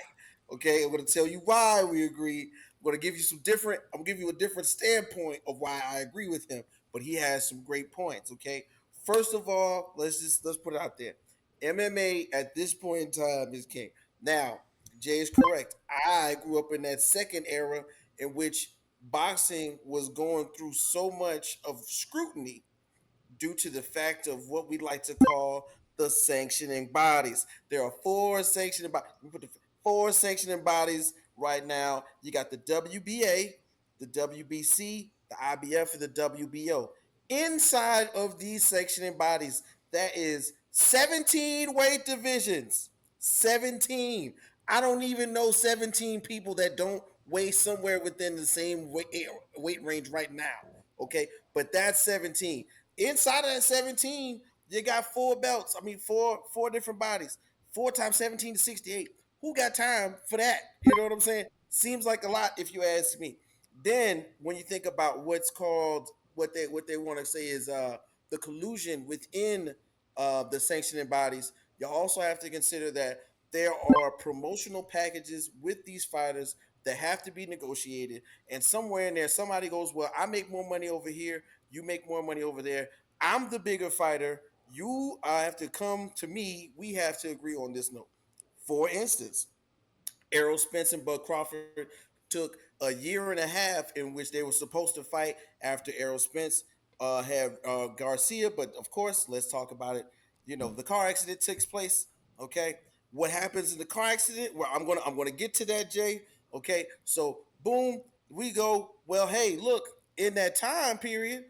Okay, I'm going to tell you why we agree. I'm going to give you some different. I'm going to give you a different standpoint of why I agree with him. But he has some great points. Okay, first of all, let's put it out there. MMA at this point in time is king. Now, Jay is correct. I grew up in that second era in which boxing was going through so much of scrutiny due to the fact of what we like to call the sanctioning bodies. There are four sanctioning bodies. We put the four sanctioning bodies right now. You got the WBA, the WBC, the IBF, and the WBO. Inside of these sanctioning bodies, that is 17 weight divisions. 17. I don't even know 17 people that don't weigh somewhere within the same weight range right now. Okay, but that's 17. Inside of that 17, you got four belts. I mean, four different bodies. 4 times 17 to 68. Who got time for that? You know what I'm saying? Seems like a lot if you ask me. Then when you think about what's called what they want to say is the collusion within the sanctioning bodies, you also have to consider that there are promotional packages with these fighters that have to be negotiated. And somewhere in there, somebody goes, "Well, I make more money over here. You make more money over there. I'm the bigger fighter. You have to come to me. We have to agree on this note." For instance, Errol Spence and Bud Crawford took a year and a half in which they were supposed to fight after Errol Spence had Garcia. But of course, let's talk about it. You know, the car accident takes place. Okay, what happens in the car accident? Well, I'm gonna get to that, Jay. Okay, so boom, we go. Well, hey, look, in that time period,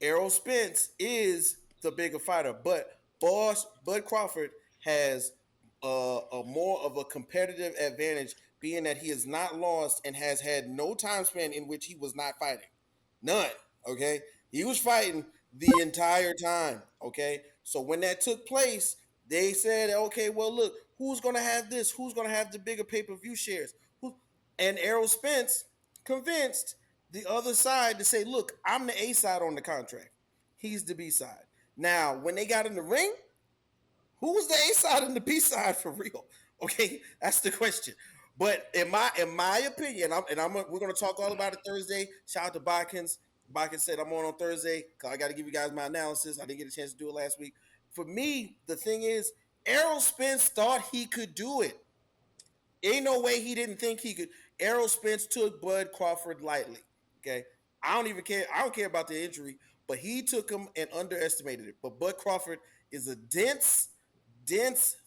Errol Spence is the bigger fighter, but Boss Bud Crawford has a more of a competitive advantage, being that he has not lost and has had no time span in which he was not fighting. None. Okay, he was fighting the entire time. Okay, so when that took place, they said, okay, well, look, who's gonna have this? Who's gonna have the bigger pay per view shares? Who? And Errol Spence convinced the other side to say, look, I'm the A side on the contract. He's the B side. Now, when they got in the ring, who was the A side and the B side for real? Okay, that's the question. But in my opinion, we're gonna talk all about it Thursday. Shout out to Bodkins. Bodkins said I'm on Thursday. I got to give you guys my analysis. I didn't get a chance to do it last week. For me, the thing is, Errol Spence thought he could do it. Ain't no way he didn't think he could. Errol Spence took Bud Crawford lightly. Okay, I don't even care. I don't care about the injury, but he took him and underestimated it. But Bud Crawford is a dense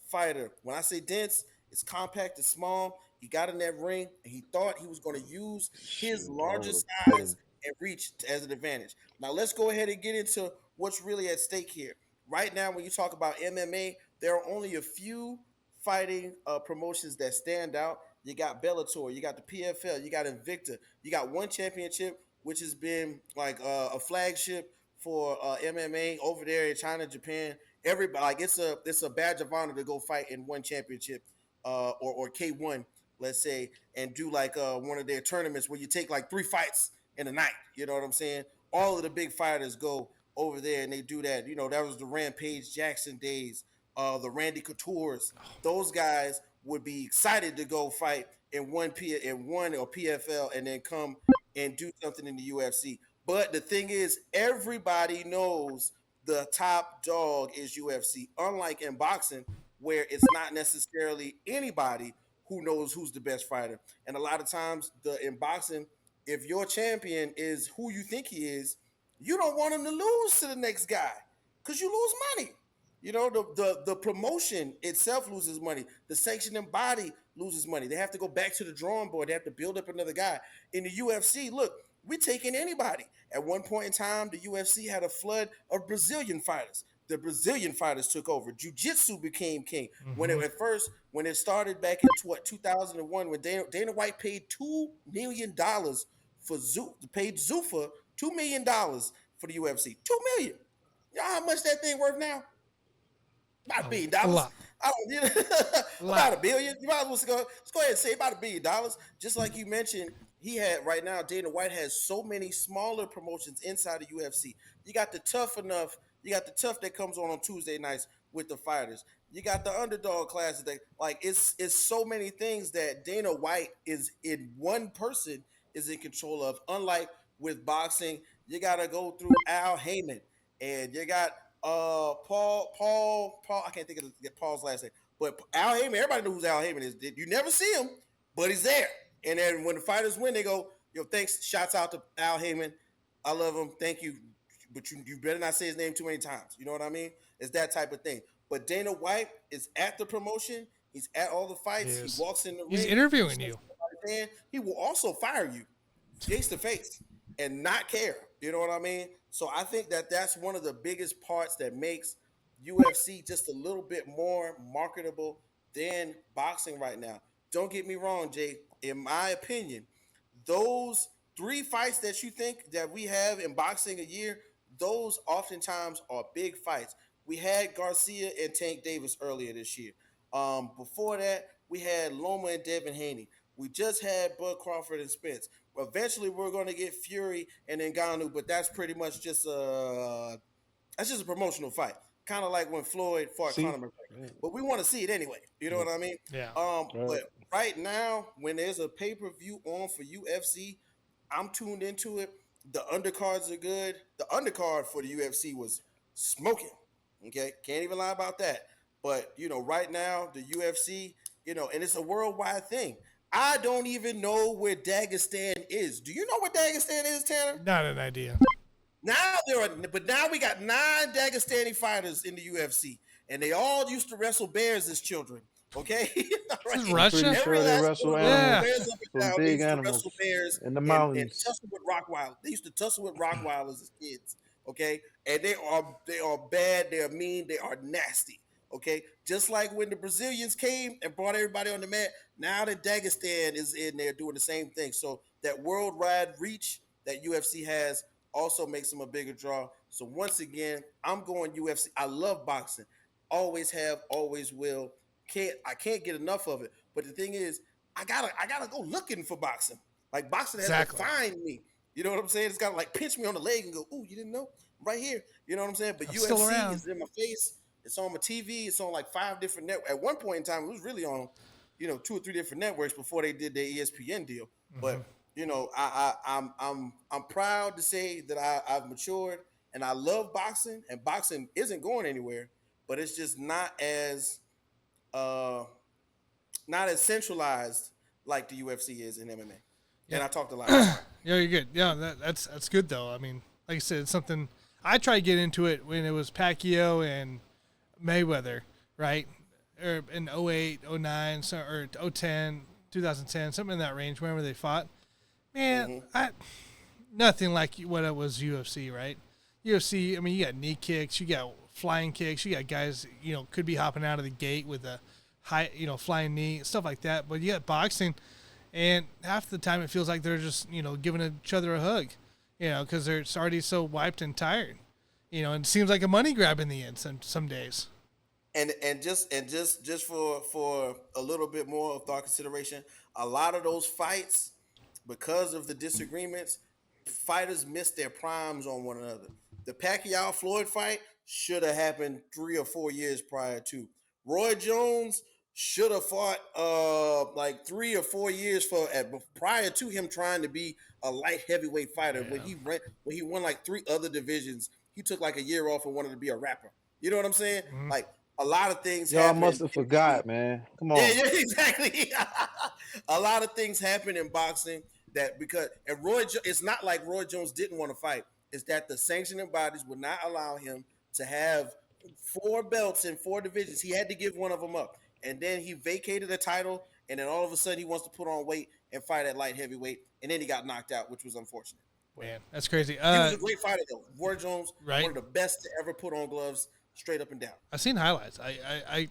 fighter. When I say dense, it's compact, it's small. He got in that ring and he thought he was going to use his Shoot, I larger would have put size him. and reach as an advantage. Now let's go ahead and get into what's really at stake here. Right now, when you talk about MMA, there are only a few fighting promotions that stand out. You got Bellator, you got the PFL, you got Invicta, you got one championship, which has been like a flagship for MMA over there in China, Japan. Everybody, like, it's a badge of honor to go fight in one championship or K1, let's say, and do like one of their tournaments where you take like 3 fights in a night. You know what I'm saying? All of the big fighters go over there and they do that. You know, that was the Rampage Jackson days, the Randy Couture's. Those guys would be excited to go fight in one or PFL and then come and do something in the UFC. But the thing is, everybody knows the top dog is UFC. Unlike in boxing, where it's not necessarily anybody who knows who's the best fighter. And a lot of times, the in boxing, if your champion is who you think he is, you don't want him to lose to the next guy because you lose money. You know, the promotion itself loses money. The sanctioning body loses money. They have to go back to the drawing board. They have to build up another guy. In the UFC, look, we're taking anybody. At one point in time, the UFC had a flood of Brazilian fighters. The Brazilian fighters took over. Jiu-Jitsu became king. When it started back in 2001, when Dana White paid $2 million for paid Zuffa $2 million for the UFC. 2 million. You know how much that thing worth now? About $1 billion. A lot. I don't, A about lot. $1 billion. You might as well let's go ahead and say about $1 billion. Just like you mentioned, he had right now. Dana White has so many smaller promotions inside the UFC. You got the tough enough. You got the tough that comes on Tuesday nights with the fighters. You got the underdog class. Like it's so many things that Dana White is in one person is in control of. Unlike with boxing, you got to go through Al Heyman, and you got Paul. I can't think of Paul's last name, but Al Heyman. Everybody knows who Al Heyman is. You never see him, but he's there. And then when the fighters win, they go, "Yo, thanks." Shouts out to Al Heyman. I love him. Thank you. But you better not say his name too many times. You know what I mean? It's that type of thing. But Dana White is at the promotion. He's at all the fights. Yes. He walks in the ring. He's interviewing you. He will also fire you face to face and not care. You know what I mean? So I think that that's one of the biggest parts that makes UFC just a little bit more marketable than boxing right now. Don't get me wrong, Jay. In my opinion, those 3 fights that you think that we have in boxing a year, those oftentimes are big fights. We had Garcia and Tank Davis earlier this year. Before that, we had Loma and Devin Haney. We just had Bud Crawford and Spence. Eventually, we're going to get Fury and Ngannou, but that's pretty much just a promotional fight, kind of like when Floyd fought Conor McGregor. But we want to see it anyway. You know what I mean? Yeah. But right now, when there's a pay-per-view on for UFC, I'm tuned into it. The undercards are good. The undercard for the UFC was smoking. Okay, can't even lie about that. But right now the UFC, and it's a worldwide thing. I don't even know where Dagestan is. Do you know where Dagestan is, Tanner? Not an idea. Now we got 9 Dagestani fighters in the UFC, and they all used to wrestle bears as children. Okay, This is Russia. Pretty sure they wrestle animals, some big animals bears in the and mountains. tussle with Rottweilers. They used to tussle with Rottweilers as kids. Okay, and they are bad. They are mean. They are nasty. Okay, just like when the Brazilians came and brought everybody on the mat. Now that Dagestan is in there doing the same thing. So that worldwide reach that UFC has also makes them a bigger draw. So once again, I'm going UFC. I love boxing. Always have, always will. I can't get enough of it. But the thing is, I gotta go looking for boxing. Like boxing has to find me. You know what I'm saying? It's gotta like pinch me on the leg and go, "Ooh, you didn't know? Right here." You know what I'm saying? But UFC is in my face. It's on my TV. It's on like 5 different networks. At one point in time, it was really on, 2 or 3 different networks before they did their ESPN deal. Mm-hmm. But I'm proud to say that I've matured and I love boxing. And boxing isn't going anywhere, but it's just not as centralized like the UFC is in MMA. Yeah. And I talked a lot. Yeah, you're good. Yeah, that's good though. I mean, like I said, it's something I tried to get into it when it was Pacquiao and Mayweather, right? Or in 08, 09, or 010, 2010, something in that range, whenever they fought. Man, nothing like what it was UFC, right? UFC, I mean, you got knee kicks, you got flying kicks, you got guys, could be hopping out of the gate with a high, flying knee, stuff like that. But you got boxing, and half the time it feels like they're just, giving each other a hug, because they're already so wiped and tired, and it seems like a money grab in the end some days. And just for a little bit more of thought consideration, a lot of those fights, because of the disagreements, fighters missed their primes on one another. The Pacquiao Floyd fight should have happened 3 or 4 years prior to. Roy Jones should have fought like 3 or 4 years prior to him trying to be a light heavyweight fighter. Yeah. When he won like 3 other divisions, he took like a year off and wanted to be a rapper. You know what I'm saying? Mm-hmm. Like a lot of things. Y'all must have forgot, man. Come on. Yeah, exactly. A lot of things happen in boxing it's not like Roy Jones didn't want to fight. It's that the sanctioning bodies would not allow him to have 4 belts in 4 divisions. He had to give one of them up. And then he vacated the title, and then all of a sudden he wants to put on weight and fight at light heavyweight, and then he got knocked out, which was unfortunate. Man, that's crazy. He was a great fighter, though. Roy Jones, right? One of the best to ever put on gloves, straight up and down. I've seen highlights. I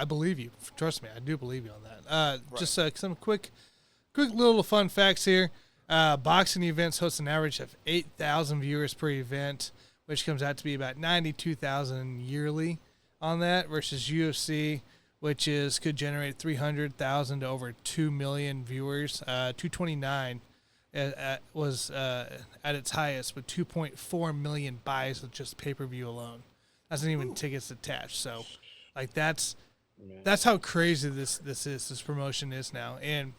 believe you. Trust me, I do believe you on that. Right. Just some quick little fun facts here. Boxing events host an average of 8,000 viewers per event, which comes out to be about 92,000 yearly on that, versus UFC, which could generate 300,000 to over 2 million viewers. 229 was at its highest with 2.4 million buys with just pay-per-view alone. That's not even tickets attached. So Like that's Man. that's how crazy this promotion is now. And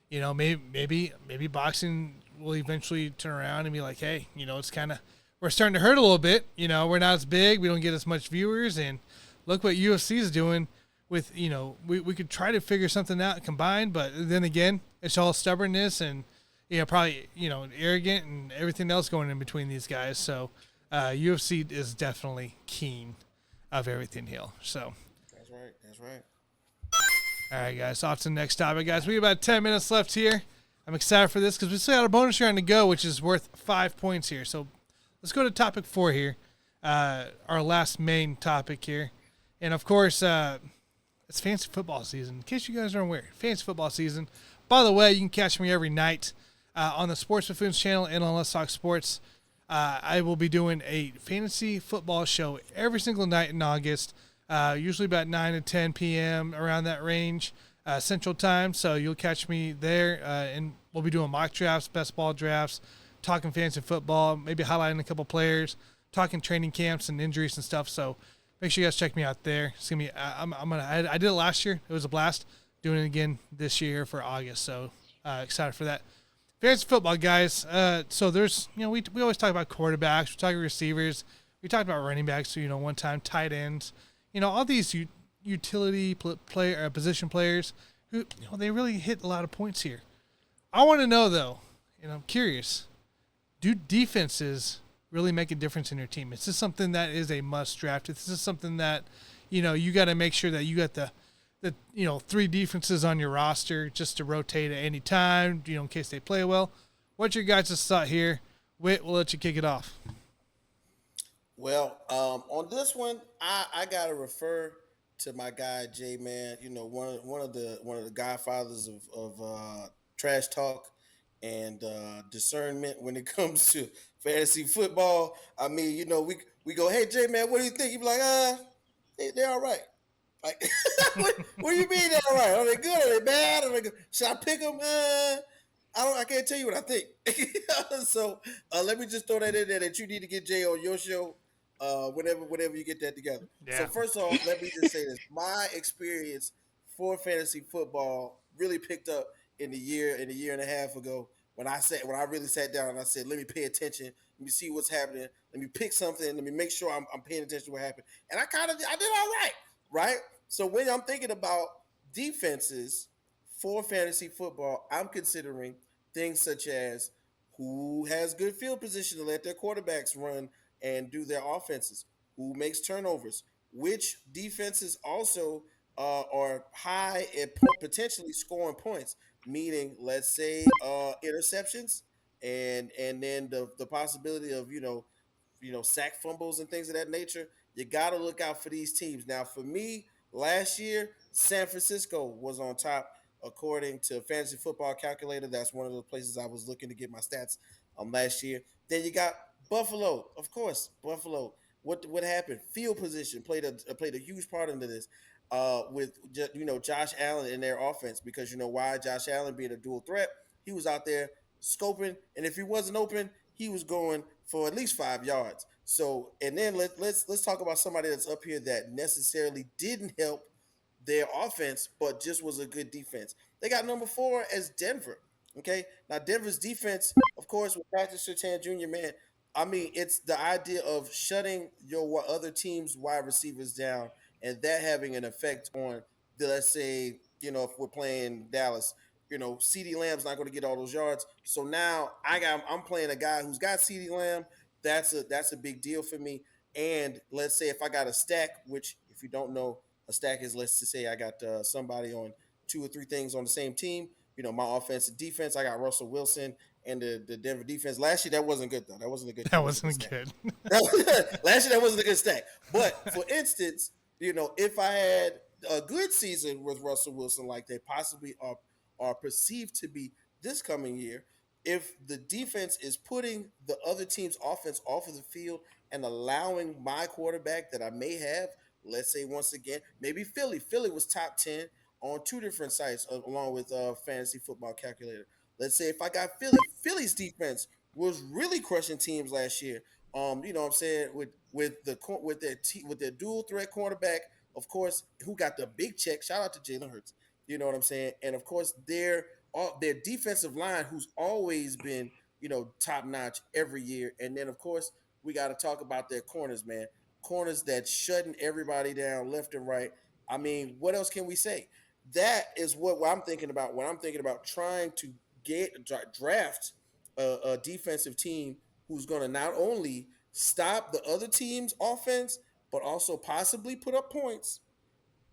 you know, maybe boxing will eventually turn around and be like, hey, you know, it's kind of we're starting to hurt a little bit. You know, we're not as big, we don't get as much viewers, and look what UFC is doing with, you know, we could try to figure something out combined, but then again, it's all stubbornness and, you know, probably, you know, arrogant and everything else going in between these guys. So UFC is definitely keen of everything here. So That's right. That's right. all right, guys, off to the next topic, guys. We have about 10 minutes left here. I'm excited for this because we still got a bonus round to go, which is worth 5 points here. So let's go to topic 4 here, our last main topic here. And, of course, it's fantasy football season. In case you guys aren't aware, fantasy football season. By the way, you can catch me every night on the Sports Buffoons channel and on Let's Talk Sports. I will be doing a fantasy football show every single night in August, usually about 9 to 10 p.m., around that range, Central Time. So you'll catch me there, and we'll be doing mock drafts, best ball drafts, talking fantasy football, maybe highlighting a couple players, talking training camps and injuries and stuff. So make sure you guys check me out there. It's gonna be. I did it last year. It was a blast. Doing it again this year for August. So excited for that. Fantasy football, guys. So there's, you know, we always talk about quarterbacks. We talk about receivers. We talked about running backs. So, you know, one time tight ends. You know, all these utility player position players who, you know, they really hit a lot of points here. I want to know though, and I'm curious, do defenses really make a difference in your team? Is this something that is a must draft? Is this something that, you know, you got to make sure that you got the you know, 3 defenses on your roster just to rotate at any time, you know, in case they play well? What's your guys' thought here? Whit, we'll let you kick it off. Well, on this one, I gotta refer to my guy Jay, man. You know, one of the godfathers of trash talk and discernment when it comes to fantasy football. I mean, you know, we go, hey Jay, man, what do you think? You be like, they're all right. Like, what do you mean they're all right? Are they good? Are they bad? Are they good? Should I pick them? I can't tell you what I think. So let me just throw that in there that you need to get Jay on your show whenever you get that together. Yeah. So first off, let me just say this: my experience for fantasy football really picked up in a year and a half ago when I really sat down and I said, let me pay attention, let me see what's happening, let me pick something, let me make sure I'm paying attention to what happened, and I did all right. Right? So when I'm thinking about defenses for fantasy football, I'm considering things such as who has good field position to let their quarterbacks run and do their offenses, who makes turnovers, which defenses also are high at potentially scoring points, meaning let's say interceptions and then the possibility of sack fumbles and things of that nature. You got to look out for these teams. Now, for me, last year, San Francisco was on top according to Fantasy Football Calculator. That's one of the places I was looking to get my stats last year. Then you got Buffalo, of course. Buffalo. What happened? Field position played a huge part into this. With Josh Allen in their offense, because you know why? Josh Allen being a dual threat, he was out there scoping, and if he wasn't open, he was going for at least 5 yards. So, and then let's talk about somebody that's up here that necessarily didn't help their offense, but just was a good defense. They got number 4 as Denver. Okay, now Denver's defense, of course, with Patrick Surtain Jr., man. I mean, it's the idea of shutting your other team's wide receivers down and that having an effect on let's say, if we're playing Dallas, CeeDee Lamb's not going to get all those yards. So now I'm playing a guy who's got CeeDee Lamb. That's a big deal for me. And let's say if I got a stack, which if you don't know, a stack is, let's just say I got somebody on 2 or 3 things on the same team. My offense and defense. I got Russell Wilson and the Denver defense. Last year that wasn't good though. That wasn't a good. That wasn't good. Last year that wasn't a good stack. But for instance, if I had a good season with Russell Wilson, like they possibly are perceived to be this coming year, if the defense is putting the other team's offense off of the field and allowing my quarterback that I may have, let's say once again, maybe Philly was top 10 on 2 different sites along with Fantasy Football Calculator. Let's say if I got Philly's defense was really crushing teams last year. You know what I'm saying, with their dual threat quarterback of course, who got the big check? Shout out to Jalen Hurts. You know what I'm saying? And of course, their defensive line, who's always been top notch every year. And then of course, we got to talk about their corners, man. Corners that shutting everybody down left and right. I mean, what else can we say? That is what I'm thinking about when I'm thinking about trying to draft a defensive team who's going to not only stop the other team's offense, but also possibly put up points,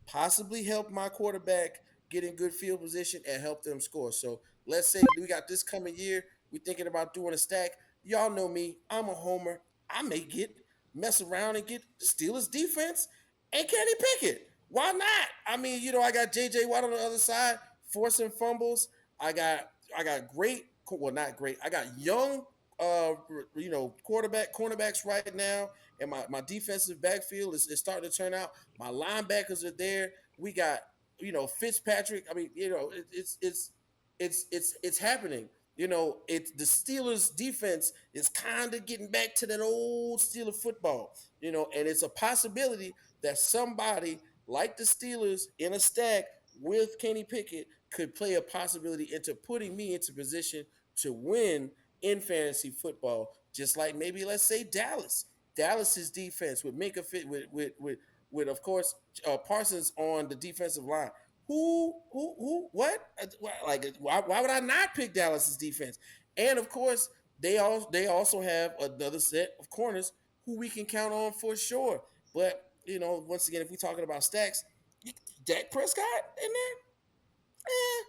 possibly help my quarterback get in good field position and help them score. So let's say we got this coming year. We're thinking about doing a stack. Y'all know me. I'm a homer. I may mess around and get the Steelers defense and Kenny Pickett. Why not? I mean, I got JJ Watt on the other side forcing fumbles. I got great, well, not great. I got young cornerbacks right now, and my defensive backfield is starting to turn out. My linebackers are there. We got Fitzpatrick. I mean, it's happening. It's the Steelers defense is kind of getting back to that old Steeler football. And it's a possibility that somebody like the Steelers in a stack with Kenny Pickett could play a possibility into putting me into position to win in fantasy football, just like maybe let's say Dallas's defense with Minka Fit with of course Parsons on the defensive line. What? Like, why would I not pick Dallas's defense? And of course, they also have another set of corners who we can count on for sure. But once again, if we're talking about stacks, Dak Prescott in there,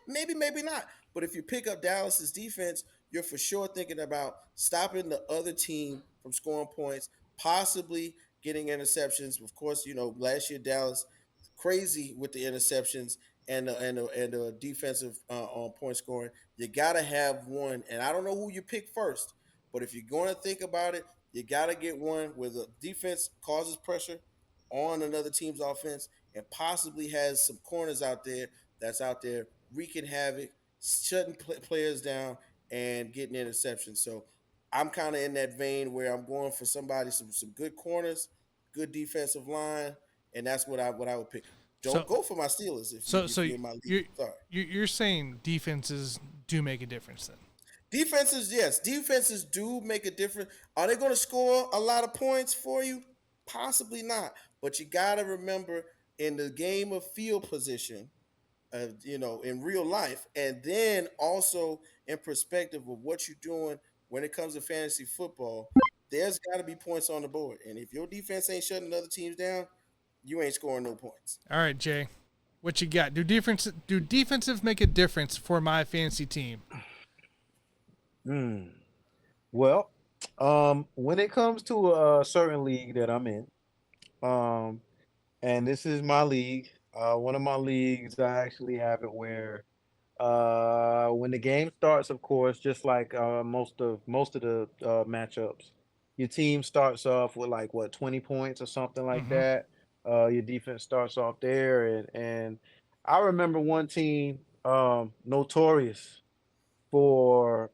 maybe, maybe not. But if you pick up Dallas's defense, you're for sure thinking about stopping the other team from scoring points, possibly getting interceptions. Of course, last year Dallas crazy with the interceptions and the defensive on point scoring. You gotta have one, and I don't know who you pick first, but if you're going to think about it, you gotta get one where the defense causes pressure on another team's offense and possibly has some corners out there wreaking havoc, shutting players down, and getting interceptions. So I'm kind of in that vein where I'm going for somebody some good corners, good defensive line, and that's what I would pick. Don't go for my Steelers if you're in my league. Sorry. You're saying defenses do make a difference then? Defenses, yes. Defenses do make a difference. Are they going to score a lot of points for you? Possibly not. But you got to remember in the game of field position, in real life, and then also in perspective of what you're doing when it comes to fantasy football, there's got to be points on the board. And if your defense ain't shutting other teams down, you ain't scoring no points. All right, Jay, what you got? Do defensive make a difference for my fantasy team? Well, when it comes to a certain league that I'm in, and this is my league, one of my leagues, I actually have it where when the game starts, of course, just like most of the matchups, your team starts off with like 20 points or something like that. Your defense starts off there, and I remember one team notorious for,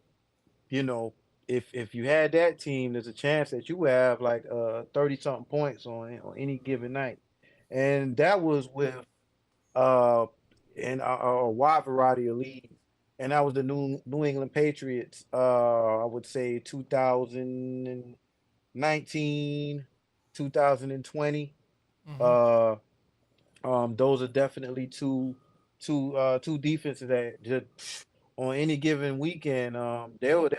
if you had that team, there's a chance that you would have like 30 something points on any given night, and that was with in a wide variety of leagues, and that was the New England Patriots. I would say 2019, 2020. Those are definitely two defenses that just on any given weekend, they would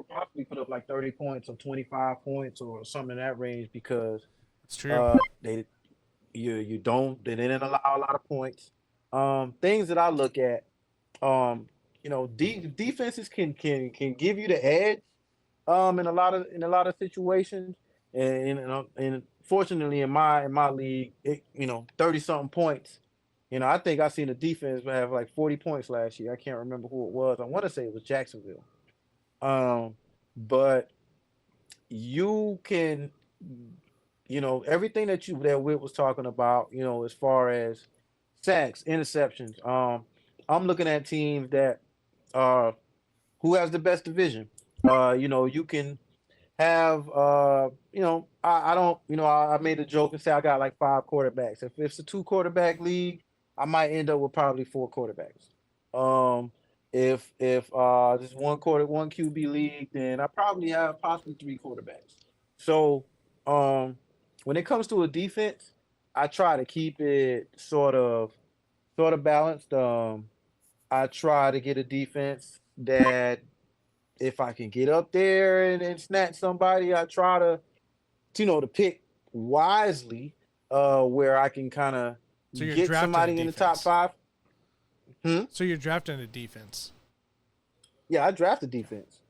probably put up like 30 points or 25 points or something in that range because It's true. they didn't allow a lot of points. Things that I look at, defenses can give you the edge, in a lot of situations, and fortunately in my league, 30 something points. I think I seen a defense have like 40 points last year. I can't remember who it was. I want to say it was Jacksonville. But you can, everything that Whit was talking about, as far as sacks, interceptions. I'm looking at teams that who has the best division. You can have I don't I made a joke and say I got like 5 quarterbacks. If it's a 2 quarterback league, I might end up with probably 4 quarterbacks. Um, if just one QB league, then I probably have possibly 3 quarterbacks. So when it comes to a defense, I try to keep it sort of balanced. I try to get a defense that if I can get up there and snatch somebody, I try to pick wisely, where I can kind of So you're get drafting a somebody in the top defense. 5. Hmm? So you're drafting a defense. Yeah, I drafted defense.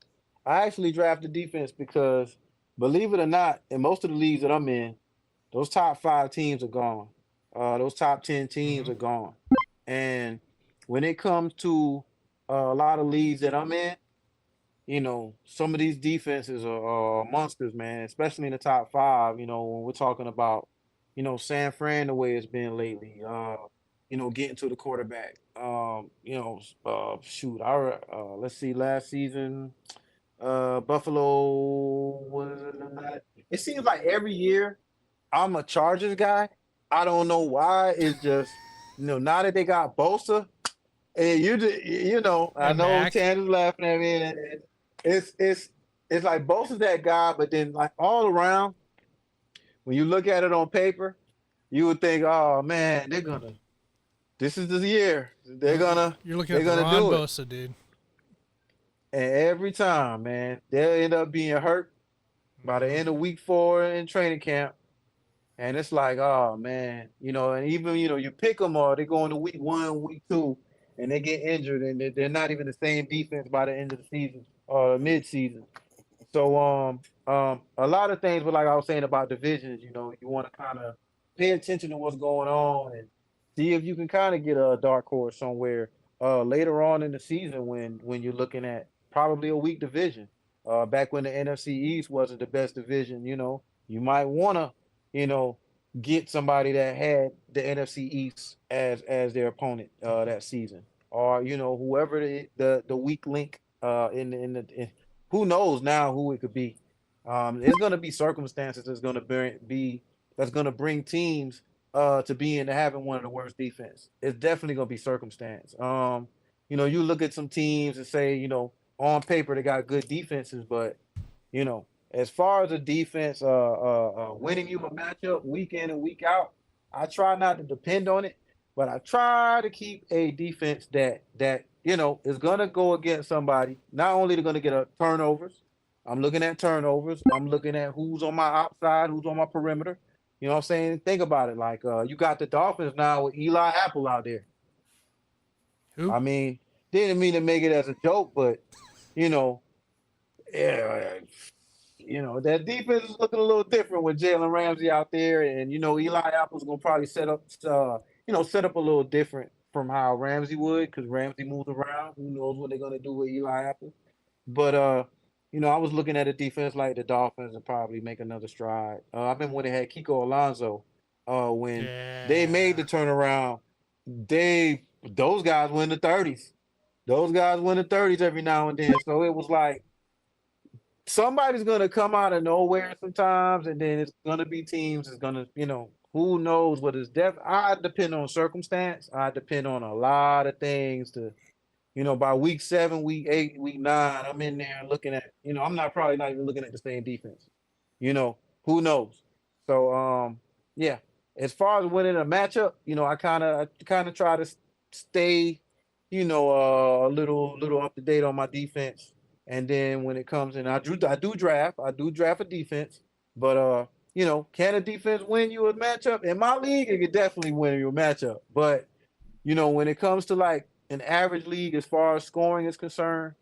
I actually drafted defense because, believe it or not, in most of the leagues that I'm in, those top 5 teams are gone. Those top 10 teams Mhm. are gone. And when it comes to a lot of leagues that I'm in, some of these defenses are monsters, man, especially in the top 5, when we're talking about, San Fran, the way it's been lately, getting to the quarterback. Shoot, let's see, last season, Buffalo was it seems like every year I'm a Chargers guy. I don't know why. It's just, now that they got Bosa, and I And know Mac. Tan is laughing at me. And it's like Bosa's that guy, but then like all around, when you look at it on paper, you would think, oh man, this is the year. They're gonna You're looking they're at the gonna Ron do it. Bosa, dude. And every time, man, they'll end up being hurt by the end of week 4 in training camp. And it's like, oh man, and even you pick them, or they go into week 1, week 2, and they get injured, and they're not even the same defense by the end of the season or mid-season. So a lot of things, but like I was saying about divisions, you want to kind of pay attention to what's going on and see if you can kind of get a dark horse somewhere later on in the season when you're looking at probably a weak division. Back when the NFC East wasn't the best division, you might want to, you know, get somebody that had the NFC East as their opponent that season, or whoever the weak link who knows now who it could be. It's going to be circumstances that's going to bring teams to being to having one of the worst defense. It's definitely going to be circumstance. You look at some teams and say, on paper they got good defenses, but as far as a defense winning you a matchup week in and week out, I try not to depend on it, but I try to keep a defense that is gonna go against somebody. Not only they're gonna get turnovers. I'm looking at turnovers. I'm looking at who's on my outside, who's on my perimeter. You know what I'm saying? Think about it. Like you got the Dolphins now with Eli Apple out there. Who? I mean, didn't mean to make it as a joke, but you know, yeah, that defense is looking a little different with Jalen Ramsey out there, and Eli Apple's gonna probably set up a little different from how Ramsey would, because Ramsey moves around. Who knows what they're gonna do with Eli Apple? But I was looking at a defense like the Dolphins and probably make another stride. I remember when they had Kiko Alonso, when they made the turnaround, those guys win the 30s. Those guys win the 30s every now and then. So it was like somebody's gonna come out of nowhere sometimes, and then it's gonna be teams. It's gonna, who knows what is depth. I depend on circumstance. I depend on a lot of things to, by week 7, week 8, week 9, I'm in there looking at, I'm probably not even looking at the same defense. Who knows? So yeah. As far as winning a matchup, I kind of try to stay, a little up to date on my defense. And then when it comes in, I do draft a defense, but can a defense win you a matchup? In my league, it could definitely win you a matchup. But when it comes to like an average league as far as scoring is concerned,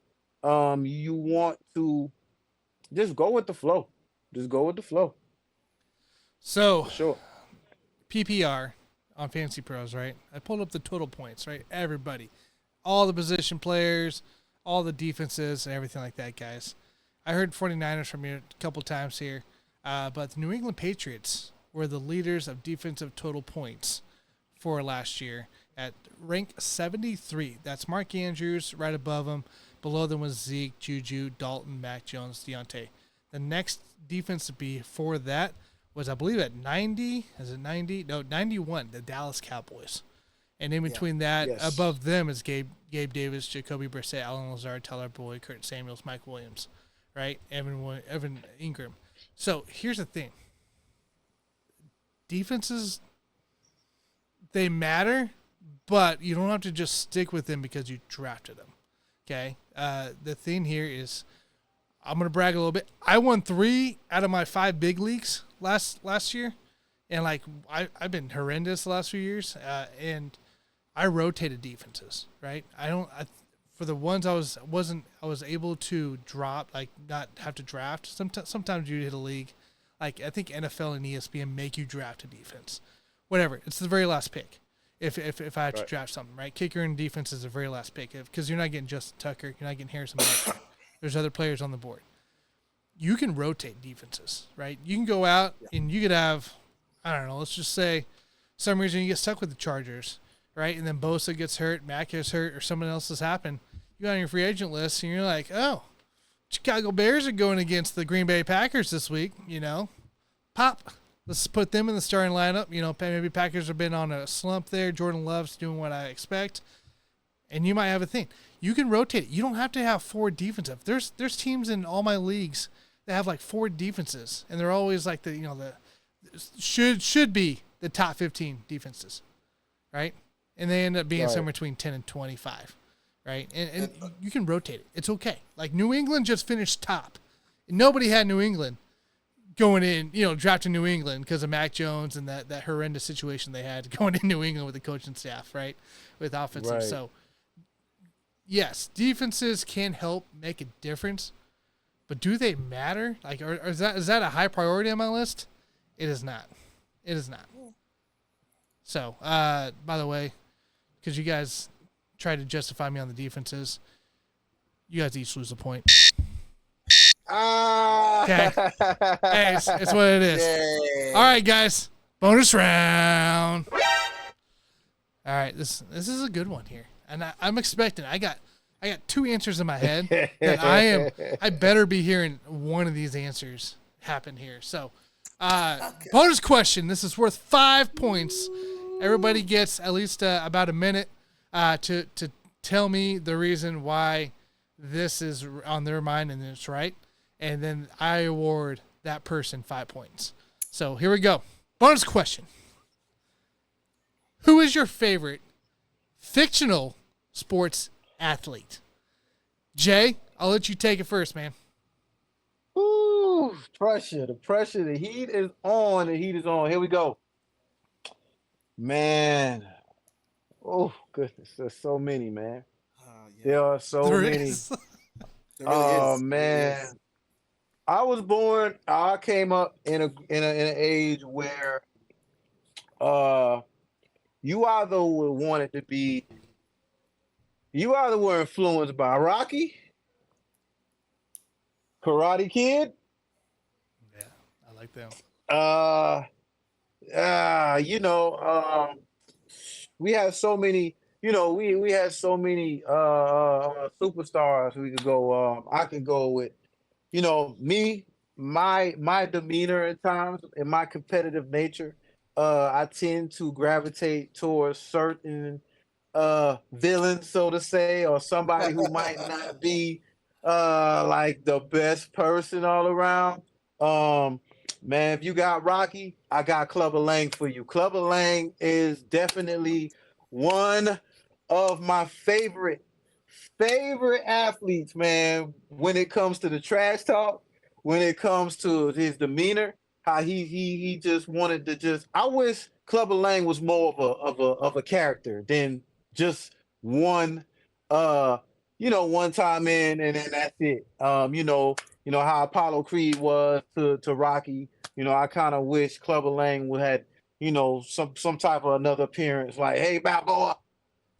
you want to just go with the flow. Just go with the flow. So, For sure. PPR on Fantasy Pros, right? I pulled up the total points, right? Everybody, all the position players, all the defenses, and everything like that, guys. I heard 49ers from you a couple times here, but the New England Patriots were the leaders of defensive total points for last year at rank 73. That's Mark Andrews right above him. Below them was Zeke, Juju, Dalton, Mac Jones, Deontay. The next defense before that was, I believe, at 90. Is it 90? No, 91. The Dallas Cowboys. And in between that, Yes. above them is Gabe Davis, Jacoby Brissett, Alan Lazard, Tyler Boyd, Kurt Samuels, Mike Williams, right? Evan Ingram. So here's the thing. Defenses, they matter, but you don't have to just stick with them because you drafted them. Okay? The thing here is, I'm going to brag a little bit. I won 3 out of my 5 big leagues last year. And, like, I've been horrendous the last few years. And I rotated defenses, right? For the ones I was able to drop, like, not have to draft. Sometimes you hit a league, like, I think NFL and ESPN make you draft a defense. Whatever. It's the very last pick. If I have to draft something, right? Kicker and defense is the very last pick because you're not getting Justin Tucker, you're not getting Harrison Butker. There's other players on the board. You can rotate defenses, right? You can go out and you could have, I don't know, let's just say some reason you get stuck with the Chargers, right? And then Bosa gets hurt, Mack gets hurt, or something else has happened. You go on your free agent list and you're like, oh, Chicago Bears are going against the Green Bay Packers this week, Pop. Let's put them in the starting lineup. Maybe Packers have been on a slump there. Jordan Love's doing what I expect. And you might have a thing. You can rotate it. You don't have to have 4 defensive. There's teams in all my leagues that have like 4 defenses, and they're always like the should be the top 15 defenses, right? And they end up being somewhere between 10 and 25, right? And you can rotate it. It's okay. Like New England just finished top. Nobody had New England going in, drafting New England because of Mac Jones and that horrendous situation they had going in New England with the coaching staff, right? With offensive. Right. So, yes, defenses can help make a difference, but do they matter? Like, is that a high priority on my list? It is not. It is not. So, by the way, because you guys tried to justify me on the defenses, you guys each lose a point. Okay. Hey, it's what it is. Yay. All right, guys. Bonus round. All right, this is a good one here, and I'm expecting. I got 2 answers in my head that I better be hearing one of these answers happen here. So, bonus question. This is worth 5 points. Everybody gets at least about a minute to tell me the reason why this is on their mind and it's right. And then I award that person 5 points. So here we go. Bonus question. Who is your favorite fictional sports athlete? Jay, I'll let you take it first, man. Ooh, pressure. The pressure. The heat is on. The heat is on. Here we go. Man. Oh, goodness. There's so many, man. There are so There many. is. There really Oh is. man, I came up in an age where you either were influenced by Rocky, Karate Kid, Yeah, I like them. we had so many. We had so many superstars we could go. I could go with, me, my demeanor at times and my competitive nature. I tend to gravitate towards certain villains, so to say, or somebody who might not be like the best person all around. Man, if you got Rocky, I got Clubber Lang for you. Clubber Lang is definitely one of my favorite athletes, man, when it comes to the trash talk, when it comes to his demeanor, how he just wanted to I wish Clubber Lang was more of a character than just one one time in and then that's it. How Apollo Creed was to Rocky. I kind of wish Clubber Lang would had some type of another appearance like, hey, Balboa.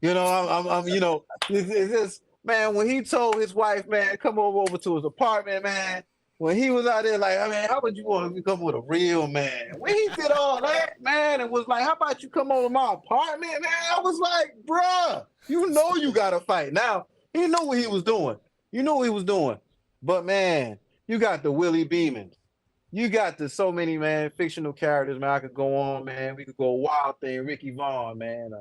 It's just, man, when he told his wife, man, come over to his apartment, man, when he was out there like, I mean, how would you want to become with a real man? When he did all that, man, it was like, how about you come over to my apartment, man? I was like, bruh, you got to fight. Now, he knew what he was doing. But, man, You got the Willie Beemans. You got the so many man fictional characters, man. I could go on, man. We could go Wild Thing, Ricky Vaughn, man.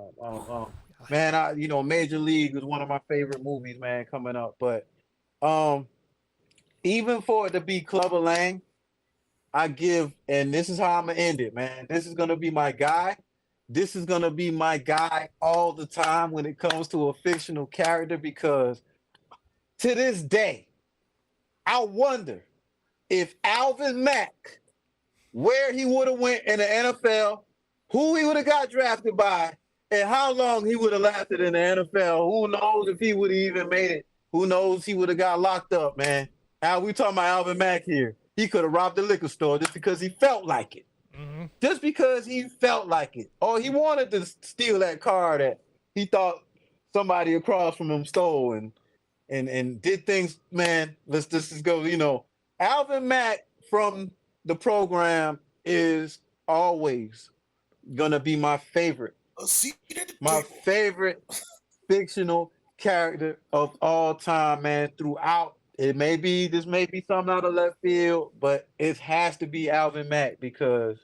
Man, Major League is one of my favorite movies, man, coming up. But um, even for it to be Clubber Lang, I give, and this is how I'm gonna end it, man. This is gonna be my guy. This is gonna be my guy all the time when it comes to a fictional character because to this day, I wonder if Alvin Mack, where he would have went in the NFL, who he would have got drafted by, and how long he would have lasted in the NFL. Who knows if he would have even made it? Who knows he would have got locked up, man? Now we talking about Alvin Mack here. He could have robbed the liquor store just because he felt like it. Mm-hmm. Just because he felt like it. Or he wanted to steal that car that he thought somebody across from him stole and did things, man. Let's just go, Alvin Mack from the program is always gonna be my favorite. A seat at the My table. favorite fictional character of all time, man, throughout. This may be something out of left field, but it has to be Alvin Mack because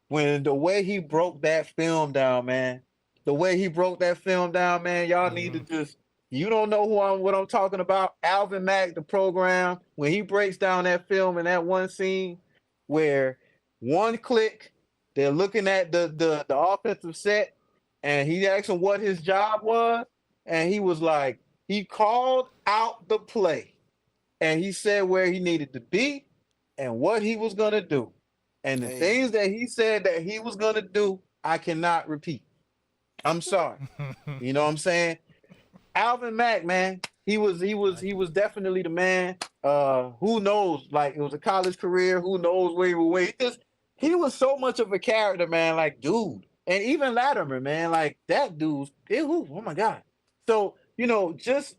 when the way he broke that film down, man, y'all need to just, you don't know what I'm talking about. Alvin Mack, the program, when he breaks down that film in that one scene where one click, they're looking at the offensive set, and he asked him what his job was, and he was like, he called out the play, and he said where he needed to be and what he was gonna do. And the things that he said that he was gonna do, I cannot repeat. I'm sorry. You know what I'm saying? Alvin Mack, man, he was definitely the man. Who knows? Like, it was a college career. Who knows where he would wait? He was so much of a character, man. Like, dude, and even Latimer, man. Like that dude's. Oh my god. So just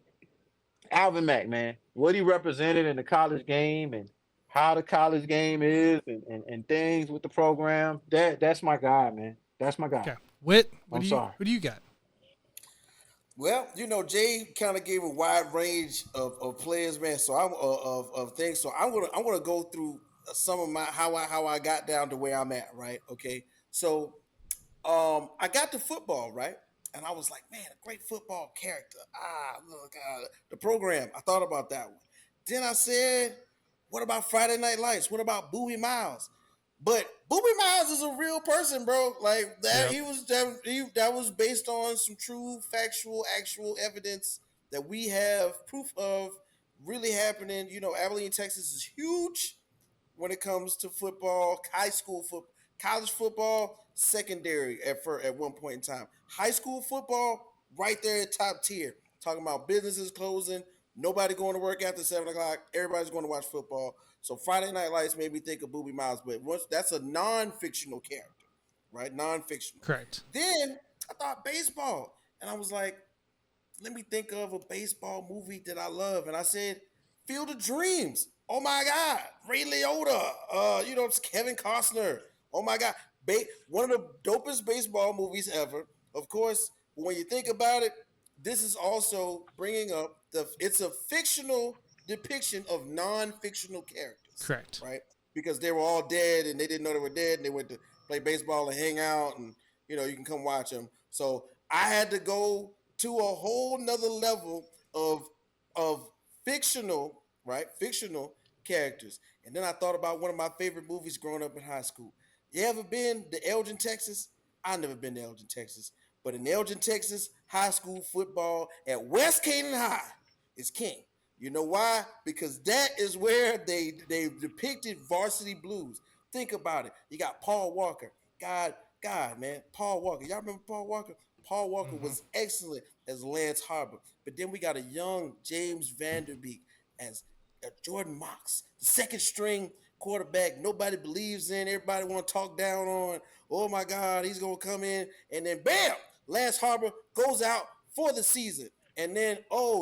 Alvin Mack, man. What he represented in the college game and how the college game is and things with the program. That's my guy, man. That's my guy. Okay. What I'm do you sorry. what do you got? Well, Jay kind of gave a wide range of players, man. So I'm of things. So I'm gonna go through some of my how I got down to where I'm at, right? Okay. So I got to football, right? And I was like, man, a great football character. Look, the program. I thought about that one. Then I said, what about Friday Night Lights? What about Boobie Miles? But Boobie Miles is a real person, bro. Like that, that was based on some true, factual, actual evidence that we have proof of really happening. Abilene, Texas is huge when it comes to football, high school football, college football, secondary at one point in time. High school football, right there at top tier. Talking about businesses closing, nobody going to work after 7 o'clock. Everybody's going to watch football. So Friday Night Lights made me think of Boobie Miles, but that's a non-fictional character, right? Non-fictional. Correct. Then I thought baseball, and I was like, let me think of a baseball movie that I love, and I said Field of Dreams. Oh my God, Ray Liotta. It's Kevin Costner. Oh my God, one of the dopest baseball movies ever. Of course, when you think about it, this is also bringing up it's a fictional depiction of non-fictional characters. Correct. Right? Because they were all dead and they didn't know they were dead and they went to play baseball and hang out and you can come watch them. So I had to go to a whole nother level of fictional, right? Fictional characters. And then I thought about one of my favorite movies growing up in high school. You ever been to Elgin, Texas? I've never been to Elgin, Texas. But in Elgin, Texas, high school football at West Canaan High is king. You know why? Because that is where they depicted Varsity Blues. Think about it. You got Paul Walker. God, man. Paul Walker. Y'all remember Paul Walker? Paul Walker was excellent as Lance Harbor. But then we got a young James Vanderbeek as Jordan Mox, the second string quarterback nobody believes in. Everybody want to talk down on. Oh my God, he's going to come in. And then bam, Lance Harbor goes out for the season. And then,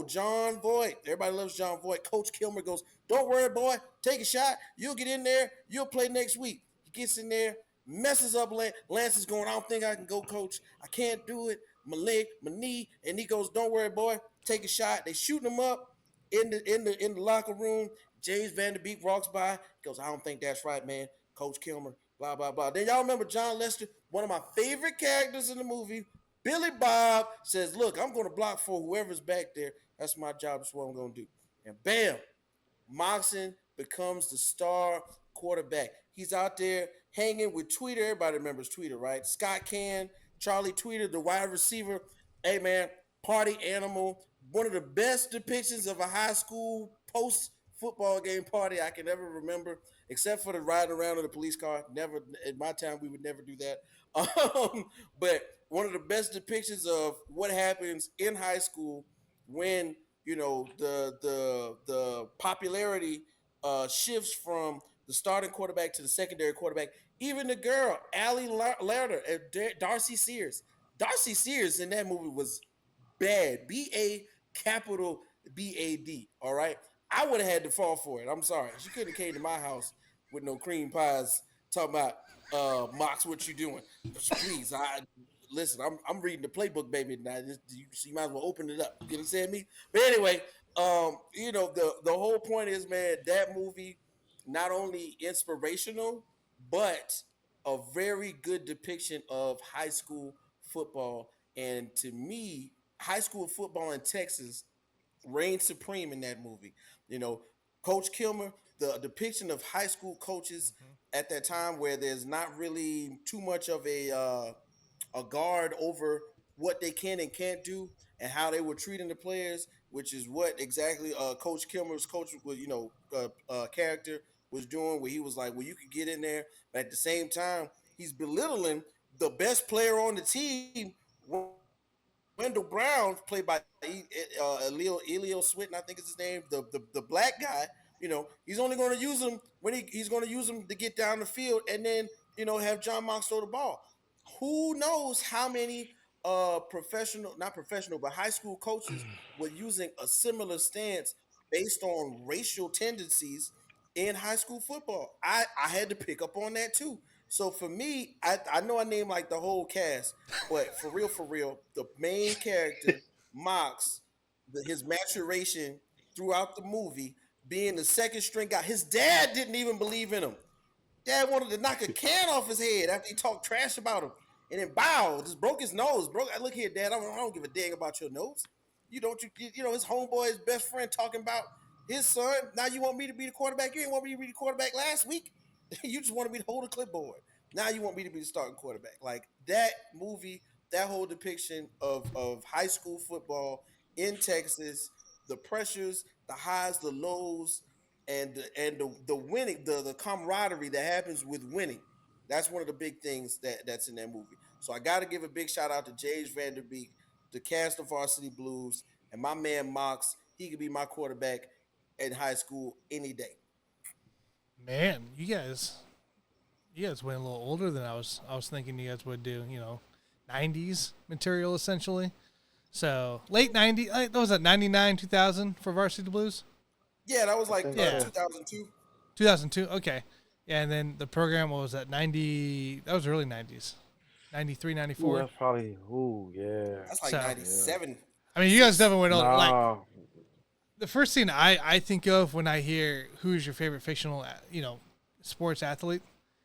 John Voight. Everybody loves John Voight. Coach Kilmer goes, don't worry, boy. Take a shot. You'll get in there. You'll play next week. He gets in there, messes up Lance. Lance is going, I don't think I can go, coach. I can't do it. My leg, my knee. And he goes, don't worry, boy. Take a shot. They shooting him up. in the locker room. James Van Der Beek walks by, goes, "I don't think that's right, man. Coach Kilmer, blah blah blah." Then y'all remember John Lester, one of my favorite characters in the movie. Billy Bob says, "Look, I'm going to block for whoever's back there. That's my job. That's what I'm going to do." And bam, Moxon becomes the star quarterback. He's out there hanging with Tweeter. Everybody remembers Tweeter, right? Scott Can, Charlie Tweeter, the wide receiver. Hey, man, party animal. One of the best depictions of a high school post football game party I can ever remember, except for the riding around in the police car. Never, in my time, we would never do that. But one of the best depictions of what happens in high school when the popularity shifts from the starting quarterback to the secondary quarterback. Even the girl, Allie Larder, Darcy Sears. Darcy Sears in that movie was bad. capital BAD. All right. I would have had to fall for it. I'm sorry. She couldn't have came to my house with no cream pies talking about Mox, what you doing? Please, listen, I'm reading the playbook, baby. Now you might as well open it up. You understand me? But anyway, the whole point is, man, that movie not only inspirational, but a very good depiction of high school football. And to me, high school football in Texas reigned supreme in that movie. You know, Coach Kilmer, the depiction of high school coaches at that time, where there's not really too much of a guard over what they can and can't do and how they were treating the players, which is what exactly Coach Kilmer's character was doing, where he was like, well, you could get in there, but at the same time, he's belittling the best player on the team. Wendell Brown, played by Elio Swinton, I think is his name, the black guy. He's only going to use him when he's going to use him to get down the field, and then have John Mox throw the ball. Who knows how many not professional, but high school coaches were using a similar stance based on racial tendencies in high school football. I had to pick up on that too. So for me, I know I named like the whole cast, but for real, the main character, Mox, his maturation throughout the movie, being the second string guy. His dad didn't even believe in him. Dad wanted to knock a can off his head after he talked trash about him. And then just broke his nose. Look here, Dad, I don't give a dang about your nose. His homeboy, his best friend talking about his son. Now you want me to be the quarterback? You didn't want me to be the quarterback last week. You just wanted me to hold a clipboard. Now you want me to be the starting quarterback. Like that movie, that whole depiction of high school football in Texas, the pressures, the highs, the lows, and the winning, the camaraderie that happens with winning. That's one of the big things that's in that movie. So I got to give a big shout out to James Van Der Beek, the cast of Varsity Blues, and my man Mox. He could be my quarterback in high school any day. Man, you guys went a little older than I was thinking you guys would do. 90s material essentially. So late 90s. What was that? 99, 2000 for Varsity Blues. Yeah, that was like 2002. 2002. Okay. Yeah, and then the program was at 90. That was early 90s. 93, 94. Ooh, that's probably. Ooh, yeah. That's like 97. I mean, you guys definitely went older. Nah. Like the first thing I think of when I hear who's your favorite fictional, sports athlete,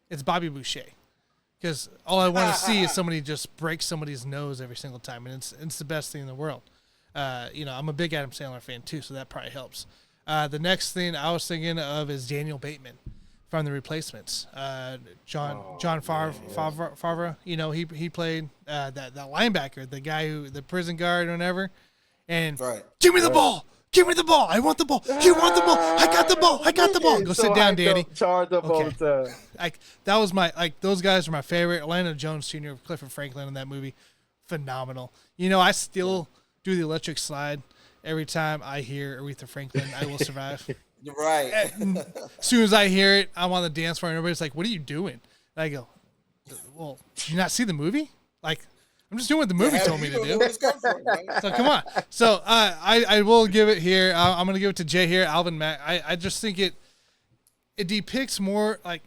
it's Bobby Boucher. Because all I want to see is somebody just break somebody's nose every single time, and it's the best thing in the world. I'm a big Adam Sandler fan too, so that probably helps. The next thing I was thinking of is Daniel Bateman from The Replacements. John Favre. He played that linebacker, the guy the prison guard or whatever. And right. Give me the ball. Give me the ball. I want the ball. You want the ball. I got the ball. I got the ball. Go sit down, Danny. Charged up all the time. That was those guys are my favorite. Orlando Jones Jr., Clifford Franklin in that movie. Phenomenal. I still do the electric slide every time I hear Aretha Franklin, I Will Survive. Right. As soon as I hear it, I'm on the dance floor and everybody's like, what are you doing? And I go, well, did you not see the movie? Like, I'm just doing what the movie told me to do. So come on. So I will give it here. I'm going to give it to Jay here, Alvin Mack. I just think it depicts more like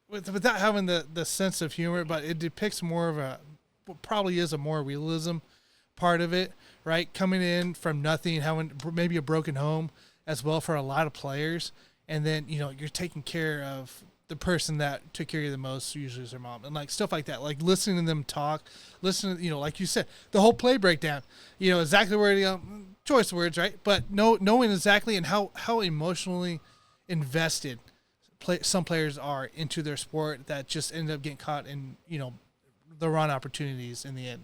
without having the sense of humor, but it depicts more of what probably is a more realism part of it, right? Coming in from nothing, having maybe a broken home as well for a lot of players, and then you're taking care of the person that took care of you the most, usually is their mom, and like stuff like that. Like listening to them talk, listening, like you said, the whole play breakdown, exactly where choice words, right? But knowing exactly and how emotionally invested some players are into their sport that just end up getting caught in the wrong opportunities in the end,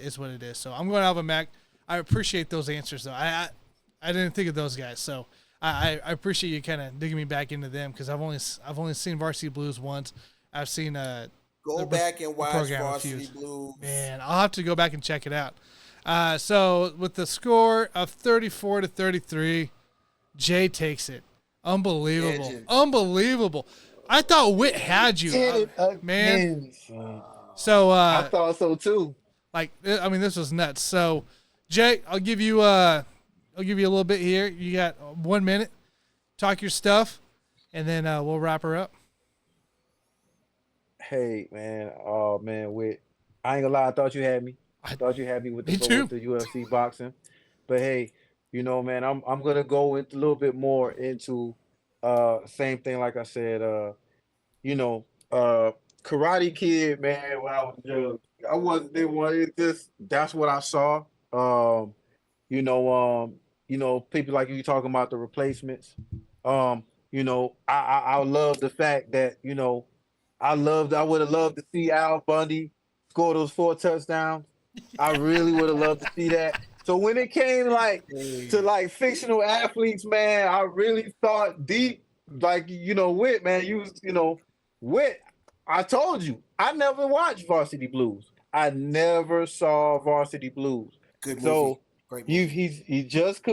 is what it is. So I'm going Alvin Mack. I appreciate those answers though. I didn't think of those guys, so I appreciate you kind of digging me back into them because I've only seen Varsity Blues once. I've seen Go back and watch program Varsity refused. Blues. Man, I'll have to go back and check it out. So with the score of 34-33, Jay takes it. Unbelievable. Legend. Unbelievable. I thought Witt had you. Did it man. again, son. So I thought so too. this was nuts. So Jay, I'll give you a little bit here. You got 1 minute. Talk your stuff, and then we'll wrap her up. Hey man, oh man, I ain't gonna lie, I thought you had me. I thought you had me with the Me too. with the UFC boxing. But hey, man, I'm gonna go into a little bit more into same thing like I said, Karate Kid, man, when I was young. I wasn't there one, it just that's what I saw. You know, people like you talking about the replacements. I love the fact that, I would have loved to see Al Bundy score those 4 touchdowns. I really would have loved to see that. So when it came to fictional athletes, man, I really thought deep, Witt, man, Witt, I told you, I never watched Varsity Blues. I never saw Varsity Blues. Good movie. So Great movie. he just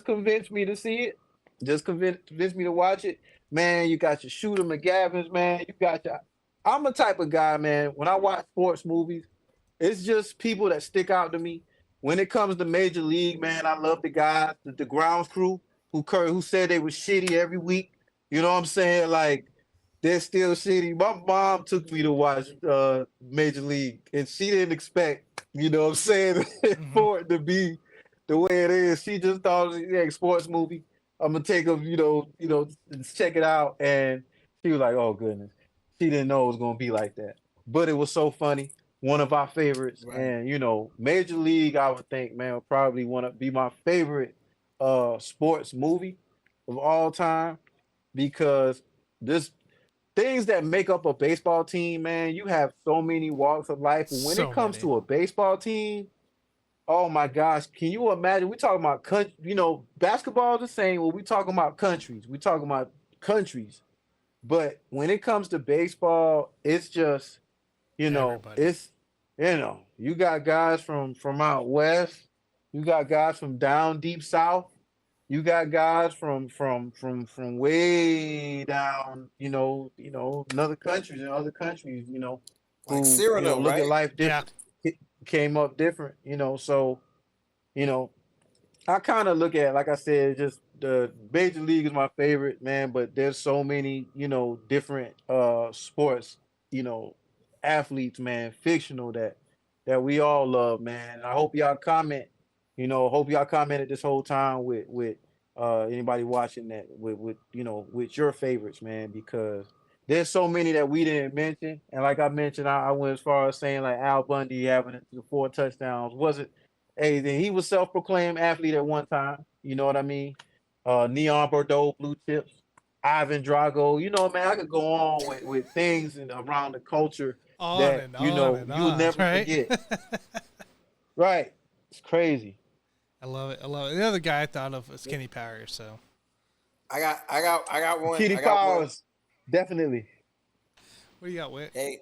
convinced me to see it. Just convinced me to watch it. Man, you got your Shooter McGavins, man. I'm a type of guy, man. When I watch sports movies, it's just people that stick out to me. When it comes to Major League, man, I love the guys, the grounds crew who said they was shitty every week. You know what I'm saying? Like, they're still shitty. My mom took me to watch Major League, and she didn't expect, you know what I'm saying, for it to be the way it is. She just thought it was a sports movie. I'm gonna take them, check it out, and she was like, "Oh goodness," she didn't know it was gonna be like that. But it was so funny. One of our favorites, Right. and Major League, I would think, man, would probably want to be my favorite sports movie of all time because this things that make up a baseball team, man, you have so many walks of life. And when So it comes many. to a baseball team, oh my gosh, can you imagine? We talking about basketball is the same. Well, we talking about countries. We talking about countries. But when it comes to baseball, it's just, Everybody. it's you got guys from out west, you got guys from down deep south, you got guys from way down, another countries and other countries, Like who Cyrano, look at right? life Yeah. different, came up different, so you know I kind of look at, like I said, just the Major League is my favorite, man, but there's so many, different sports, athletes, man, fictional that we all love, man. I hope y'all hope y'all commented this whole time with anybody watching that with your favorites, man, because there's so many that we didn't mention. And like I mentioned, I went as far as saying like Al Bundy having the 4 touchdowns wasn't anything. He was self-proclaimed athlete at one time. You know what I mean? Neon Bordeaux, Blue Chips, Ivan Drago. Man, I could go on with things around the culture On that and on and you'll on, never right? forget. Right? It's crazy. I love it. The other guy I thought of was Kenny Powers. So I got one. Kitty I got one. Powers, definitely. what do you got, Whit? Hey,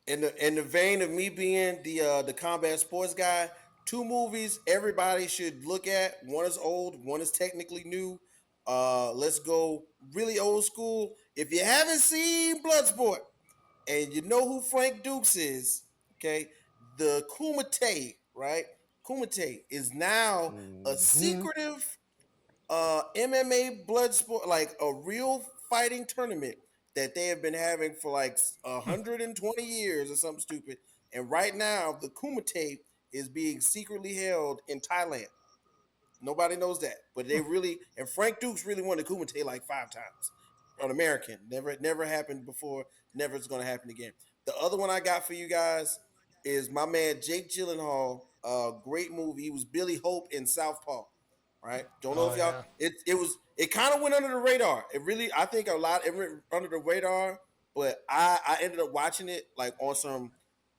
in the vein of me being the combat sports guy, 2 movies everybody should look at. One is old, one is technically new. Let's go really old school. If you haven't seen Bloodsport and you know who Frank Dukes is, okay, the Kumite, right? Kumite is now a Hmm. secretive MMA blood sport, like a real fighting tournament that they have been having for like 120 years or something stupid. And right now, the Kumite is being secretly held in Thailand. Nobody knows that, but they really and Frank Dukes really won the Kumite like 5 times. An American, never happened before. Never is going to happen again. The other one I got for you guys is my man Jake Gyllenhaal. Great movie. He was Billy Hope in Southpaw. Right? Don't know Oh if y'all. yeah. It kind of went under the radar. It really, I think it went under the radar. But I ended up watching it like on some,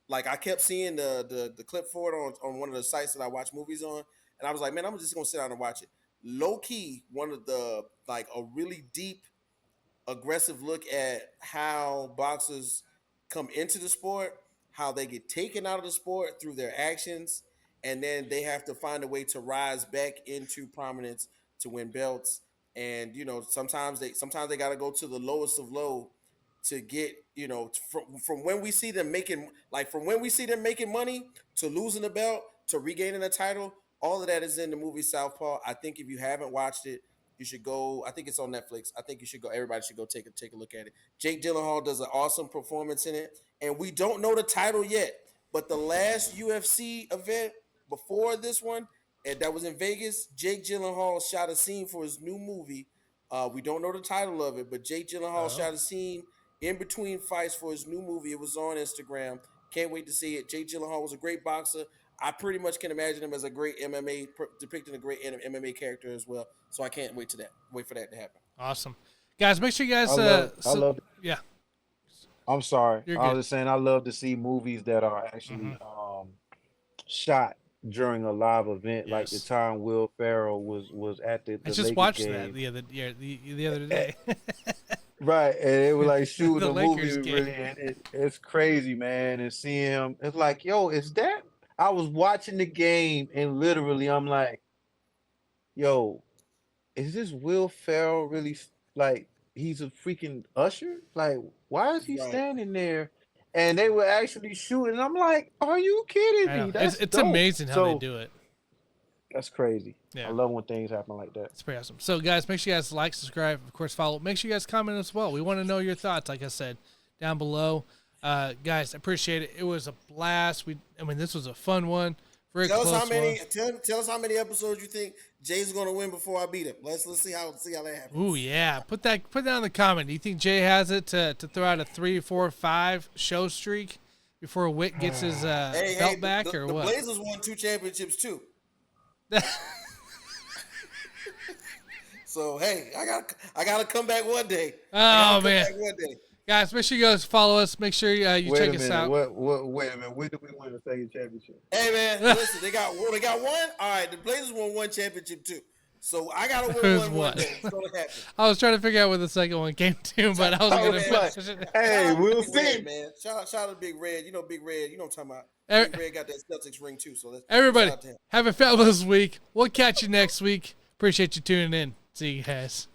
like I kept seeing the clip for it on one of the sites that I watch movies on, and I was like, man, I'm just gonna sit down and watch it. Low key, one of the like a really deep, aggressive look at how boxers come into the sport, how they get taken out of the sport through their actions, and then they have to find a way to rise back into prominence to win belts. And sometimes they got to go to the lowest of low to get from when we see them making money to losing the belt to regaining a title. All of that is in the movie Southpaw. I think if you haven't watched it, you should go. I think it's on Netflix. I think you should go. Everybody should go take a look at it. Jake Gyllenhaal does an awesome performance in it, and we don't know the title yet. But the last UFC event before this one, and that was in Vegas, Jake Gyllenhaal shot a scene for his new movie. We don't know the title of it, but Jake Gyllenhaal shot a scene in between fights for his new movie. It was on Instagram. Can't wait to see it. Jake Gyllenhaal was a great boxer. I pretty much can imagine him as a great MMA, depicting a great MMA character as well. So I can't wait for that to happen. Awesome, guys. Make sure you guys. I love. Yeah. I'm sorry. You're I good. was just saying I love to see movies that are actually shot during a live event, like the Yes. time Will Ferrell was at the I just Lakers watched game. that the other day. Right, and it was like shooting The a Lakers movie, game. really, and it's crazy, man. And seeing him, it's like, yo, is that? I was watching the game, and literally, I'm like, yo, is this Will Ferrell really like? He's a freaking usher. Like, why is he Right. standing there? And they were actually shooting. I'm like, are you kidding I know. me? That's It's dope. amazing how they do it. That's crazy. Yeah. I love when things happen like that. It's pretty awesome. So, guys, make sure you guys like, subscribe, of course, follow. Make sure you guys comment as well. We want to know your thoughts, like I said, down below. Guys, I appreciate it. It was a blast. This was a fun one. Very Tell close us how many. one. Tell us how many episodes you think Jay's going to win before I beat him. Let's see how that happens. Ooh, yeah. Put that in the comment. Do you think Jay has it to throw out a 3, 4, 5 show streak before Witt gets his belt back, or the what? Blazers won 2 championships too. So hey, I gotta come back one day. Oh man, one day. guys, make sure you guys follow us. Make sure you Wait check a us minute. out. Wait a minute. When did we win the second championship? Hey man, listen, they got one. All right, the Blazers won 1 championship too. So I gotta win Who's one what? day. It's gonna happen. I was trying to figure out where the second one came to, but I wasn't I gonna. was like, finish it. hey, Shout out we'll to Big Red, see. man. Shout out to Big Red. Big Red. You know what I'm talking about. Er- Big Red got that Celtics ring too. So let's Everybody, shout out to him. have a fabulous week. We'll catch you next week. Appreciate you tuning in. See you guys.